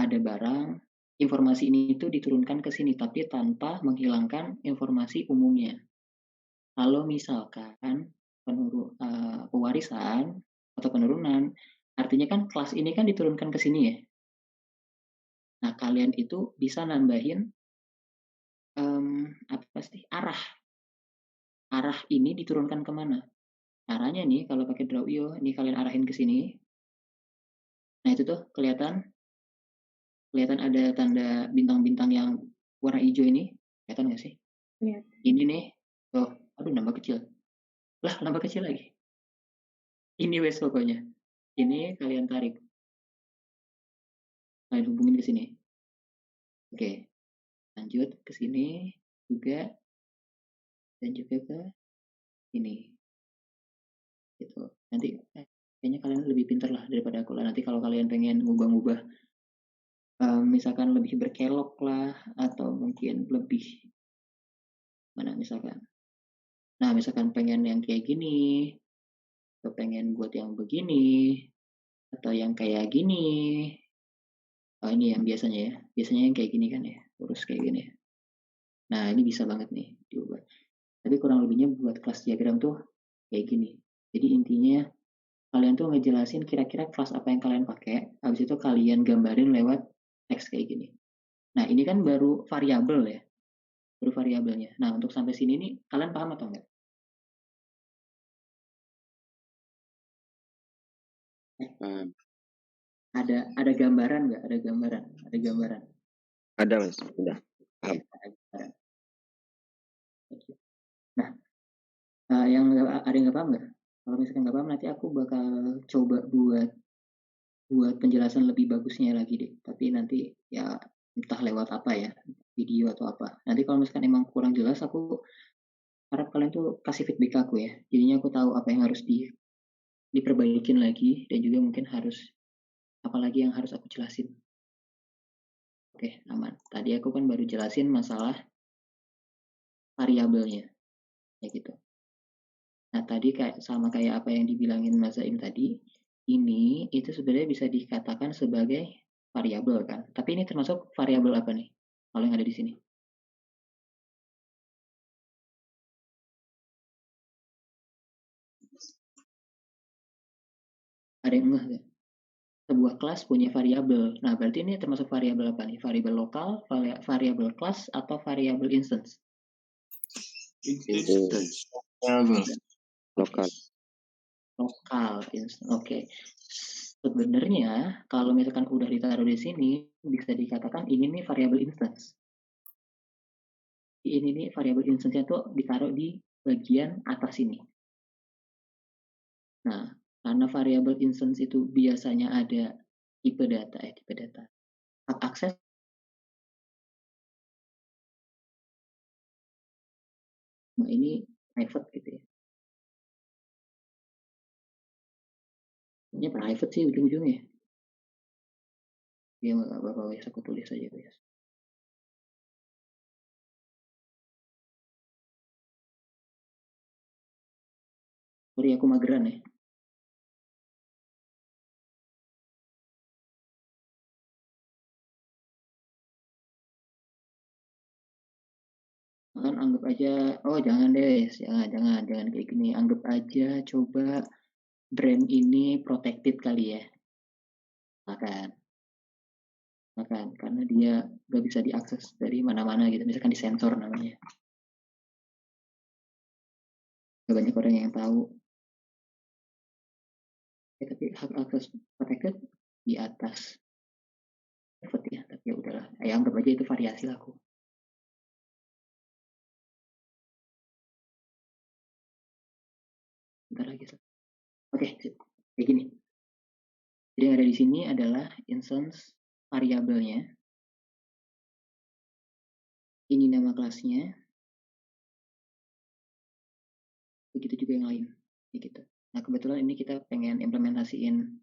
ada barang, informasi ini itu diturunkan ke sini, tapi tanpa menghilangkan informasi umumnya. Kalau misalkan pewarisan atau penurunan, artinya kan kelas ini kan diturunkan ke sini ya. Nah, kalian itu bisa nambahin arah ini diturunkan kemana? Caranya nih kalau pakai Draw.io, ini kalian arahin ke sini. Nah, itu tuh kelihatan ada tanda bintang-bintang yang warna hijau ini. Kelihatan nggak sih? Lihat. Ini nih. Oh, aduh nambah kecil. Lah, nambah kecil lagi. Ini wes pokoknya. Ini kalian tarik. Kalian hubungin ke sini. Oke. Lanjut ke sini juga. Dan juga ke ini. Gitu. Nanti kayaknya kalian lebih pintar lah daripada aku lah. Nanti kalau kalian pengen ngubah-ngubah misalkan lebih berkelok lah atau mungkin lebih mana misalkan. Nah, misalkan pengen yang kayak gini, atau pengen buat yang begini, atau yang kayak gini. Oh, ini yang biasanya ya. Biasanya yang kayak gini kan ya. Terus kayak gini. Nah, ini bisa banget nih diubah. Tapi kurang lebihnya buat kelas diagram tuh kayak gini. Jadi intinya kalian tuh ngejelasin kira-kira kelas apa yang kalian pakai. Habis itu kalian gambarin lewat teks kayak gini. Nah, ini kan baru variabel ya. Baru variabelnya. Nah, untuk sampai sini nih kalian paham atau enggak? Ada gambaran nggak? Ada gambaran. Ada, Mas. Udah. Paham. Nah, yang ada yang nggak paham nggak? Kalau misalkan nggak paham, nanti aku bakal coba buat penjelasan lebih bagusnya lagi deh. Tapi nanti ya entah lewat apa ya, video atau apa. Nanti kalau misalkan emang kurang jelas, aku harap kalian tuh kasih feedback aku ya. Jadinya aku tahu apa yang harus diperbaikin lagi dan juga mungkin harus Apalagi yang harus aku jelasin? Oke, aman. Tadi aku kan baru jelasin masalah variabelnya, ya gitu. Nah, tadi sama kayak apa yang dibilangin Mas Zaim tadi, ini itu sebenarnya bisa dikatakan sebagai variabel kan. Tapi ini termasuk variabel apa nih? Kalau yang ada di sini. Ada yang enggak nggak? Sebuah kelas punya variabel. Nah, berarti ini termasuk variabel apa nih? Variabel lokal, variabel kelas, atau variabel instance? Instance. Variabel. Lokal. Lokal instance. Oke. Sebenarnya kalau misalkan udah ditaruh di sini bisa dikatakan ini nih variabel instance. Ini nih variabel instance-nya tuh ditaruh di bagian atas ini. Nah, karena variabel instance itu biasanya ada tipe data, hak akses nah ini private gitu ya. Ini private sih ujung-ujungnya. Ya nggak apa-apa, wes aku tulis aja guys. Sorry aku mageran ya. Kan anggap aja, oh jangan deh, jangan kayak gini. Anggap aja coba brand ini protected kali ya. Makan karena dia nggak bisa diakses dari mana-mana gitu, misalkan disensor namanya. Gak banyak orang yang tahu. Ya, tapi hak akses protected di atas private ya, tapi ya udahlah. Ya anggap aja itu variasi lah aku. Bentar lagi. Oke, kayak gini. Jadi yang ada di sini adalah instance variabelnya. Ini nama kelasnya. Begitu juga yang lain. Kayak gitu. Nah, kebetulan ini kita pengen implementasiin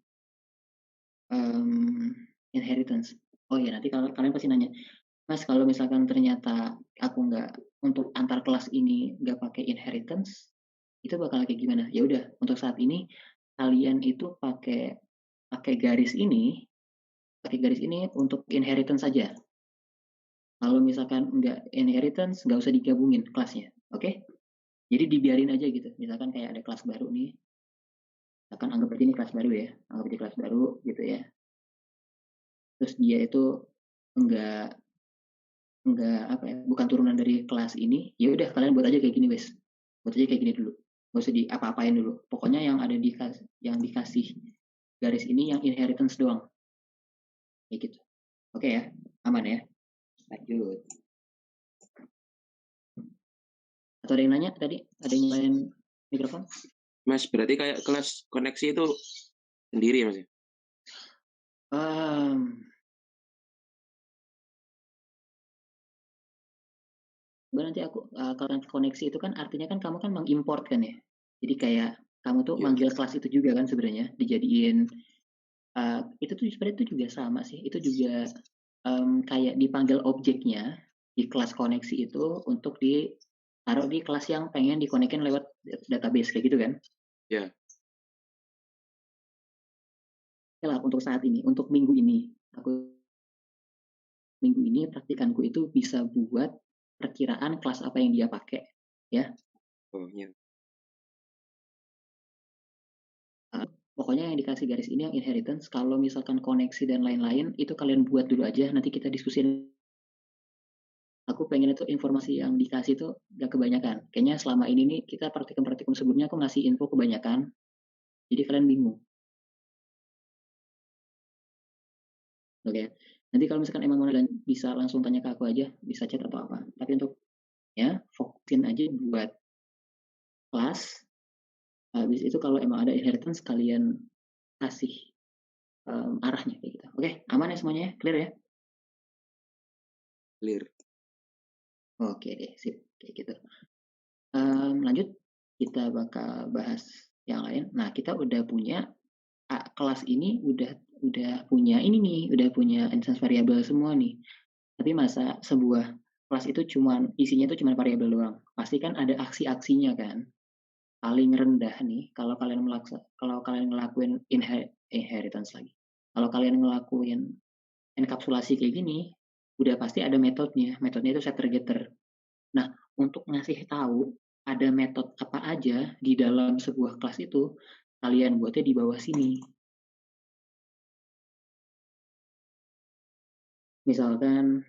inheritance. Oh iya, nanti kalau kalian pasti nanya, Mas, kalau misalkan ternyata aku nggak untuk antar kelas ini nggak pakai inheritance, itu bakal kayak gimana? Ya udah, untuk saat ini kalian itu pakai garis ini untuk inheritance saja. Kalau misalkan nggak inheritance, nggak usah digabungin kelasnya, oke? Jadi dibiarin aja gitu. Misalkan kayak ada kelas baru nih, misalkan anggap aja ini kelas baru ya, anggap aja kelas baru gitu ya. Terus dia itu nggak bukan turunan dari kelas ini, ya udah kalian buat aja kayak gini wes, buat aja kayak gini dulu, nggak usah diapa-apain dulu, pokoknya yang ada yang dikasih garis ini yang inheritance doang, kayak gitu. Oke ya, aman ya, lanjut. Atau ada yang nanya tadi, ada yang nyalain mikrofon? Mas, berarti kayak kelas koneksi itu sendiri ya Mas? Nanti aku kalau koneksi itu kan artinya kan kamu kan mengimport kan ya. Jadi kayak kamu tuh manggil kelas itu juga kan sebenarnya dijadiin itu tuh sebenarnya itu juga sama sih. Itu juga kayak dipanggil objeknya di kelas koneksi itu untuk ditaruh di kelas yang pengen dikonekin lewat database kayak gitu kan. Ya. Lah untuk saat ini, untuk minggu ini praktikanku itu bisa buat perkiraan kelas apa yang dia pakai ya. Oh iya. Pokoknya yang dikasih garis ini yang inheritance. Kalau misalkan koneksi dan lain-lain itu kalian buat dulu aja, nanti kita diskusin. Aku pengen itu informasi yang dikasih itu gak kebanyakan. Kayaknya selama ini nih kita praktikum sebelumnya aku ngasih info kebanyakan, jadi kalian bingung. Oke, nanti kalau misalkan emang mau bisa langsung tanya ke aku aja, bisa chat atau apa. Tapi untuk ya fokusin aja buat kelas. Habis itu kalau emang ada inheritance kalian kasih arahnya kayak gitu. Oke, aman ya semuanya? Clear ya? Clear. Oke deh, sip kayak gitu. Lanjut, kita bakal bahas yang lain. Nah, kita udah punya kelas ini udah punya ini nih, udah punya instance variabel semua nih. Tapi masa sebuah kelas itu isinya itu cuma variabel doang. Pasti kan ada aksi-aksinya kan. Paling rendah nih kalau kalian ngelakuin inheritance lagi. Kalau kalian ngelakuin enkapsulasi kayak gini, udah pasti ada metodenya. Metodenya itu setter getter. Nah, untuk ngasih tahu ada metode apa aja di dalam sebuah kelas itu, kalian buatnya di bawah sini. Misalkan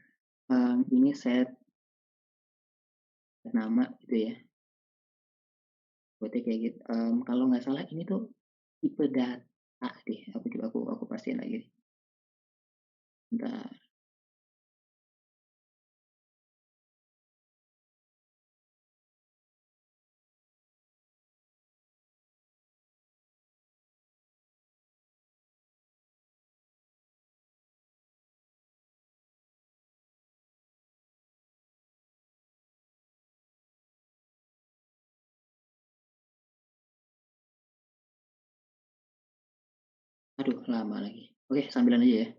ini set nama gitu ya. Buatnya kayak gitu. Kalau nggak salah ini tuh tipe data deh. Aku pastiin lagi. Bentar. Aduh, lama lagi. Oke, sambilan aja ya.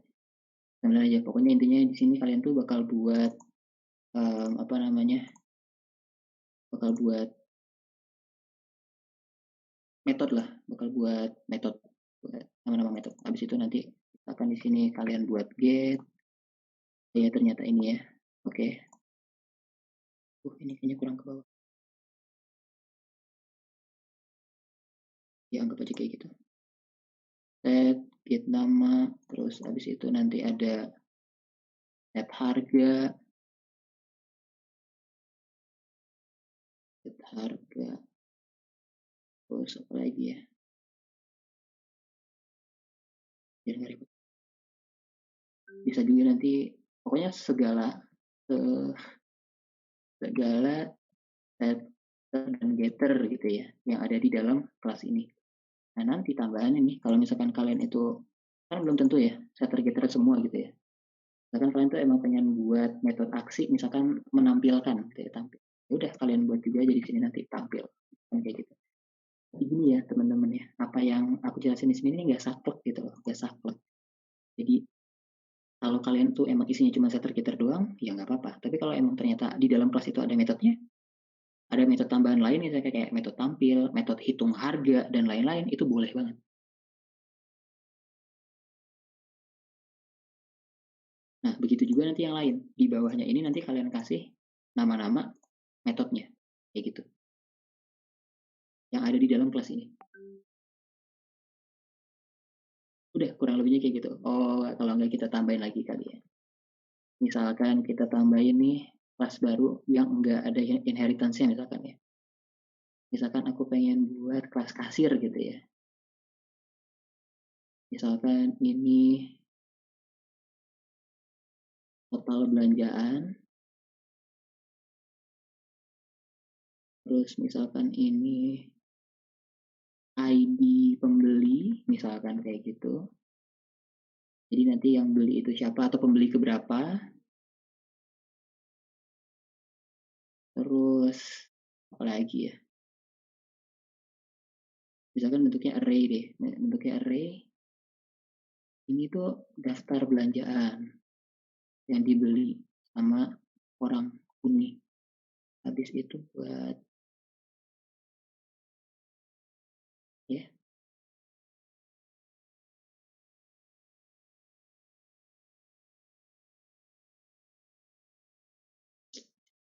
Sambilan aja. Pokoknya intinya di sini kalian tuh bakal buat bakal buat metode lah, bakal buat metode, buat nama-nama metode. Habis itu nanti akan di sini kalian buat get. Ya ternyata ini ya. Oke. Ini kayaknya kurang ke bawah. Ya anggap aja kayak gitu. Set get nama, terus habis itu nanti ada set harga, terus apa lagi ya? Biar nggak ribet. Bisa juga nanti pokoknya segala set dan getter gitu ya yang ada di dalam kelas ini. Nah nanti tambahan ini kalau misalkan kalian itu kan belum tentu ya setter getter semua gitu ya. Misalkan kalian tuh emang pengen buat metode aksi misalkan menampilkan gitu ya, tampil. Ya udah kalian buat juga aja di sini nanti tampil kan kayak gitu. Jadi gini ya teman-teman ya, apa yang aku jelasin di sini ini nggak saklek gitu loh, nggak saklek. Jadi kalau kalian tuh emang isinya cuma setter getter doang, ya nggak apa-apa. Tapi kalau emang ternyata di dalam kelas itu ada metodenya, ada metode tambahan lain misalnya kayak metode tampil, metode hitung harga dan lain-lain, itu boleh banget. Nah, begitu juga nanti yang lain. Di bawahnya ini nanti kalian kasih nama-nama metodenya. Kayak gitu. Yang ada di dalam kelas ini. Udah, kurang lebihnya kayak gitu. Oh, kalau nggak kita tambahin lagi kali ya. Misalkan kita tambahin nih kelas baru yang nggak ada inheritance-nya misalkan ya. Misalkan aku pengen buat kelas kasir gitu ya. Misalkan ini total belanjaan. Terus misalkan ini ID pembeli, misalkan kayak gitu. Jadi nanti yang beli itu siapa atau pembeli keberapa. Terus apa lagi ya? Misalkan bentuknya array deh. Bentuknya array. Ini tuh daftar belanjaan yang dibeli sama orang ini. Habis itu buat ya.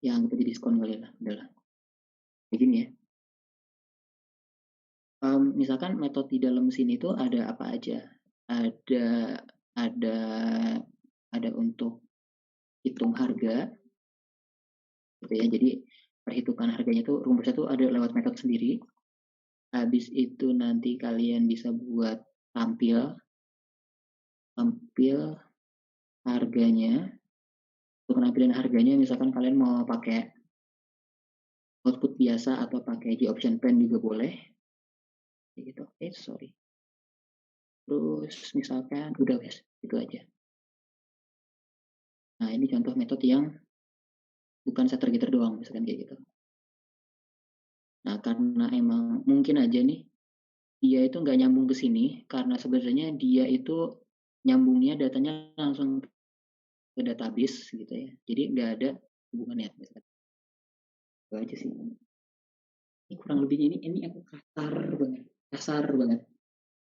Yang anggap aja diskon kali lah. Udahlah. Begini ya. Misalkan metode di dalam sini tuh ada apa aja? Ada untuk hitung harga, gitu ya. Jadi perhitungan harganya tuh rumusnya tuh ada lewat metode sendiri. Habis itu nanti kalian bisa buat tampil harganya. Untuk penampilan harganya, misalkan kalian mau pakai output biasa atau pakai G option pen juga boleh. Gitu. Sorry. Terus misalkan udah guys, itu aja. Nah ini contoh metode yang bukan setter getter doang, misalkan kayak gitu. Nah karena emang mungkin aja nih dia itu nggak nyambung ke sini karena sebenarnya dia itu nyambungnya datanya langsung ke database gitu ya. Jadi nggak ada hubungannya. Itu aja sih. Ini kurang lebihnya ini aku kasar banget.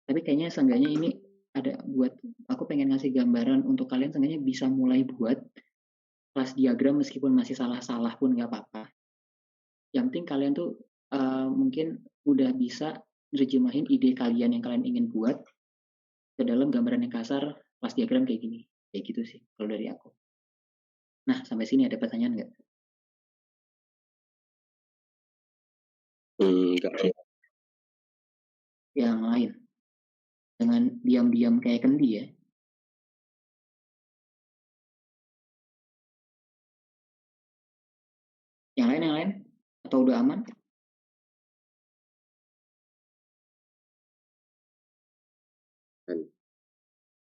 Tapi kayaknya seenggaknya ini ada buat aku pengen ngasih gambaran untuk kalian seenggaknya bisa mulai buat kelas diagram meskipun masih salah-salah pun nggak apa-apa. Yang penting kalian tuh mungkin udah bisa nerjemahin ide kalian yang kalian ingin buat ke dalam gambaran yang kasar kelas diagram kayak gini. Kayak gitu sih kalau dari aku. Nah, sampai sini ada pertanyaan nggak? Enggak. Yang lain? Jangan diam-diam kayak kendi ya. Yang lain? Atau udah aman?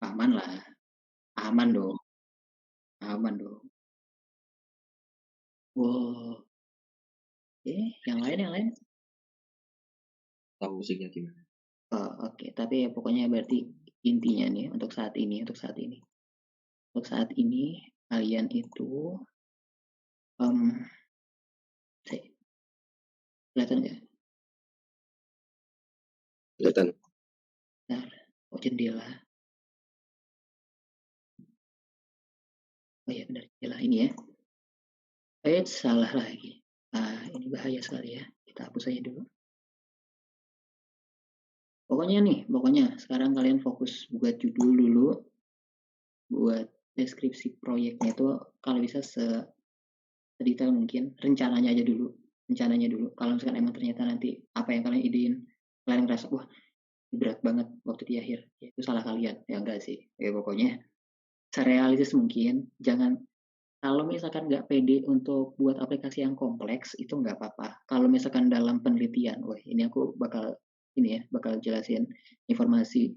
Aman lah. Aman dong. Aman dong. Wow. Yang lain? Tahu musiknya gimana? Oke. Tapi ya pokoknya berarti intinya nih untuk saat ini kalian itu kelihatan nggak? Kelihatan. Bentar. Jendela. Oh iya benar, jendela ini ya. Salah lagi. Ini bahaya sekali ya. Kita hapus aja dulu. Pokoknya sekarang kalian fokus buat judul dulu, buat deskripsi proyeknya itu kalau bisa sedetail mungkin, rencananya dulu. Kalau misalkan emang ternyata nanti apa yang kalian idein, kalian ngerasa wah berat banget waktu di akhir, ya itu salah kalian. Ya enggak sih. Ya pokoknya serealistis mungkin. Jangan, kalau misalkan nggak pede untuk buat aplikasi yang kompleks itu nggak apa-apa. Kalau misalkan dalam penelitian, wah ini aku bakal jelasin informasi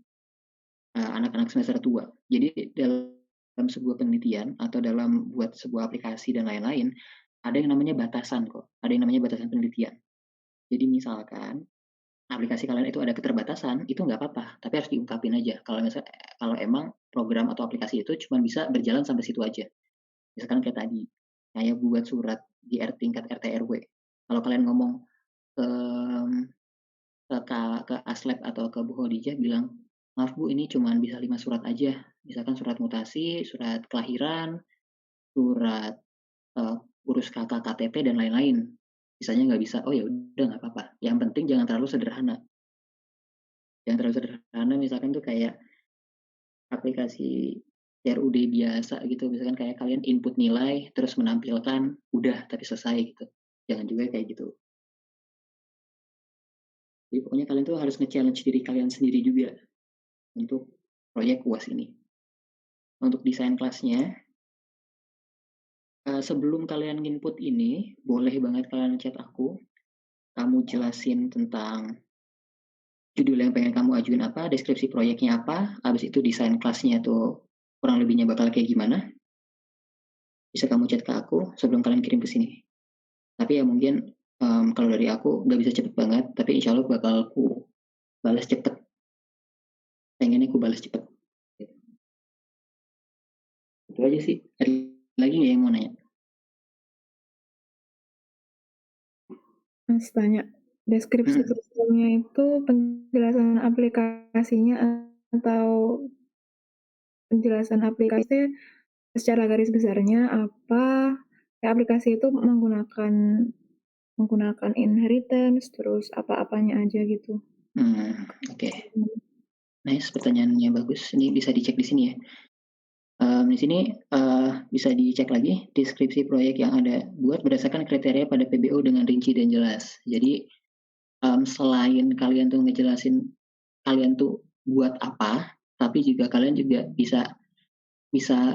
anak-anak semester tua. Jadi dalam sebuah penelitian atau dalam buat sebuah aplikasi dan lain-lain, ada yang namanya batasan kok. Ada yang namanya batasan penelitian. Jadi misalkan aplikasi kalian itu ada keterbatasan, itu nggak apa-apa, tapi harus diungkapin aja. Kalau emang program atau aplikasi itu cuma bisa berjalan sampai situ aja. Misalkan kayak tadi, kayak buat surat di tingkat RT RW. Kalau kalian ngomong ke Aslab atau ke Bu Khadijah bilang, maaf Bu, ini cuma bisa 5 surat aja. Misalkan surat mutasi, surat kelahiran, surat urus KK, KTP, dan lain-lain. Sisanya nggak bisa, oh ya udah nggak apa-apa. Yang penting jangan terlalu sederhana. Misalkan tuh kayak aplikasi RUD biasa gitu, misalkan kayak kalian input nilai terus menampilkan udah tapi selesai gitu. Jangan juga kayak gitu. Jadi pokoknya kalian tuh harus nge-challenge diri kalian sendiri juga untuk proyek UAS ini. Untuk desain kelasnya, sebelum kalian input ini, boleh banget kalian chat aku. Kamu jelasin tentang judul yang pengen kamu ajuin apa, deskripsi proyeknya apa, habis itu desain kelasnya tuh kurang lebihnya bakal kayak gimana. Bisa kamu chat ke aku sebelum kalian kirim ke sini. Tapi ya mungkin kalau dari aku nggak bisa cepet banget, tapi insya Allah bakal aku balas cepet. Pengennya aku balas cepet. Itu aja sih. Ada lagi nggak yang mau nanya? Mas tanya, deskripsi programnya itu penjelasan aplikasinya atau penjelasan aplikasi secara garis besarnya apa? Aplikasi itu menggunakan inheritance, terus apa-apanya aja gitu. Oke. Nice, pertanyaannya bagus. Ini bisa dicek di sini ya. Di sini bisa dicek lagi deskripsi proyek yang ada buat berdasarkan kriteria pada PBO dengan rinci dan jelas. Jadi selain kalian tuh ngejelasin kalian tuh buat apa, tapi juga kalian juga bisa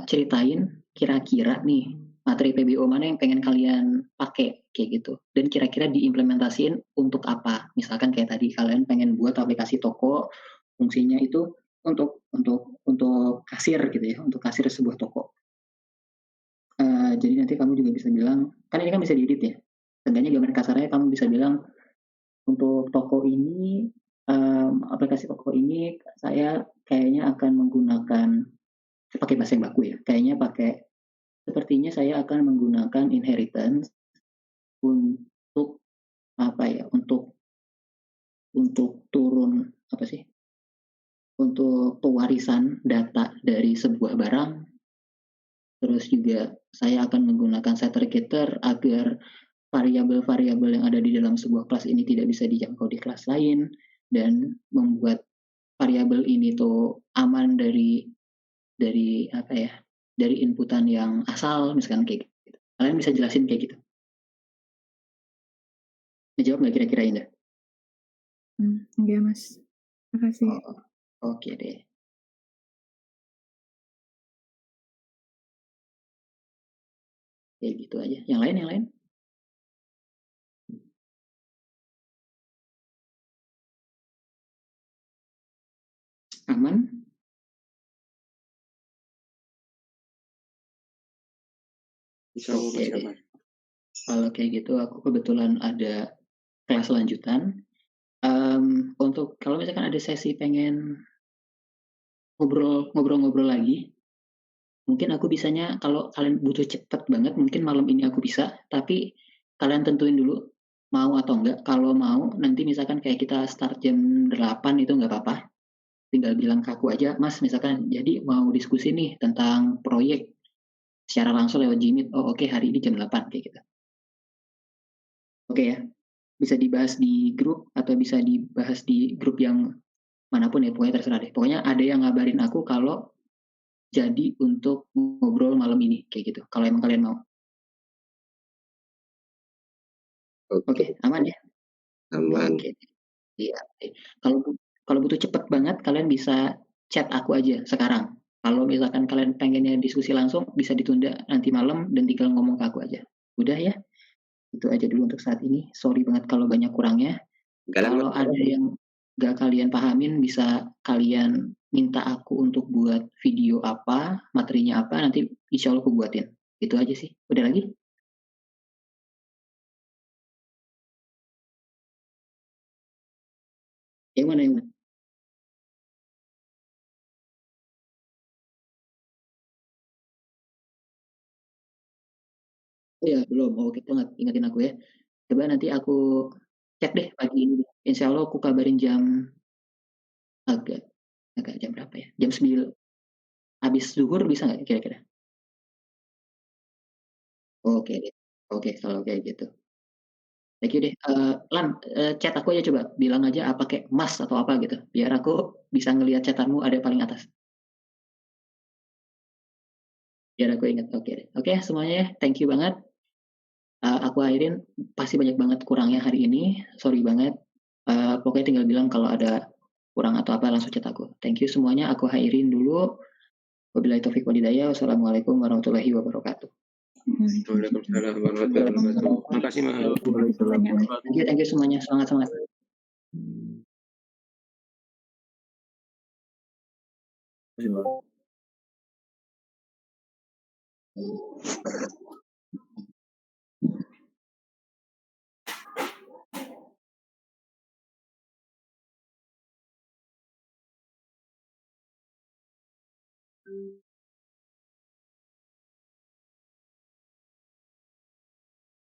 ceritain kira-kira nih materi PBO mana yang pengen kalian pakai kayak gitu, dan kira-kira diimplementasiin untuk apa. Misalkan kayak tadi kalian pengen buat aplikasi toko, fungsinya itu untuk kasir gitu ya, untuk kasir sebuah toko. Jadi nanti kamu juga bisa bilang, kan ini kan bisa diedit ya, seenggaknya gambar kasarnya kamu bisa bilang untuk toko ini aplikasi Koko ini saya kayaknya akan menggunakan pakai bahasa yang baku ya. Sepertinya saya akan menggunakan inheritance untuk apa ya? Untuk turun apa sih? Untuk pewarisan data dari sebuah barang. Terus juga saya akan menggunakan setter getter agar variabel-variabel yang ada di dalam sebuah kelas ini tidak bisa dijangkau di kelas lain dan membuat variabel ini tuh aman dari apa ya? Dari inputan yang asal misalkan kayak gitu. Kalian bisa jelasin kayak gitu? Dijawab nggak kira-kira Indah? Iya Mas. Makasih. Oke deh. Kayak gitu aja. Yang lain? Aman? Insya Allah Oke masih deh. aman. Kalau kayak gitu aku kebetulan ada kelas lanjutan. Untuk kalau misalkan ada sesi pengen ngobrol-ngobrol lagi, mungkin aku bisanya kalau kalian butuh cepet banget, mungkin malam ini aku bisa. Tapi kalian tentuin dulu mau atau enggak. Kalau mau nanti misalkan kayak kita start jam 8 itu nggak apa-apa. Tinggal bilang ke aku aja, Mas misalkan jadi mau diskusi nih tentang proyek secara langsung lewat Gmeet. Oh oke, hari ini jam 8 kayak gitu. Oke ya, bisa dibahas di grup atau bisa dibahas di grup yang manapun ya, pokoknya terserah deh. Pokoknya ada yang ngabarin aku kalau jadi untuk ngobrol malam ini kayak gitu. Kalau emang kalian mau. Oke, aman ya? Aman. Oke. Iya. Kalau kalau butuh cepet banget, kalian bisa chat aku aja sekarang. Kalau misalkan kalian pengennya diskusi langsung, bisa ditunda nanti malam dan tinggal ngomong ke aku aja. Udah ya, itu aja dulu untuk saat ini. Sorry banget kalau banyak kurangnya. Kalau ada yang nggak kalian pahamin, bisa kalian minta aku untuk buat video apa, materinya apa, nanti insya Allah aku buatin. Itu aja sih. Udah lagi? Yang mana yang mana? Oh ya, belum. Oh, kita ingetin aku ya. Coba nanti aku cek deh pagi ini. Insya Allah aku kabarin agak agak jam berapa ya? Jam 9. Habis zuhur bisa nggak kira-kira? Oke deh. Oke, kalau kayak gitu. Thank you deh. Lan, chat aku aja coba. Bilang aja apa kayak Mas atau apa gitu. Biar aku bisa ngelihat chatanmu ada paling atas. Biar aku ingat. Oke deh. Oke, semuanya ya. Thank you banget. Aku akhirin. Pasti banyak banget kurangnya hari ini. Sorry banget. Pokoknya tinggal bilang kalau ada kurang atau apa langsung chat aku. Thank you semuanya. Aku akhirin dulu. Wabillahi taufiq walhidayah. Wassalamualaikum warahmatullahi wabarakatuh. Waalaikumsalam warahmatullahi wabarakatuh. Makasih Mas. Makasih banyak Mas. Thank you semuanya. Semangat. Terima kasih, Mas.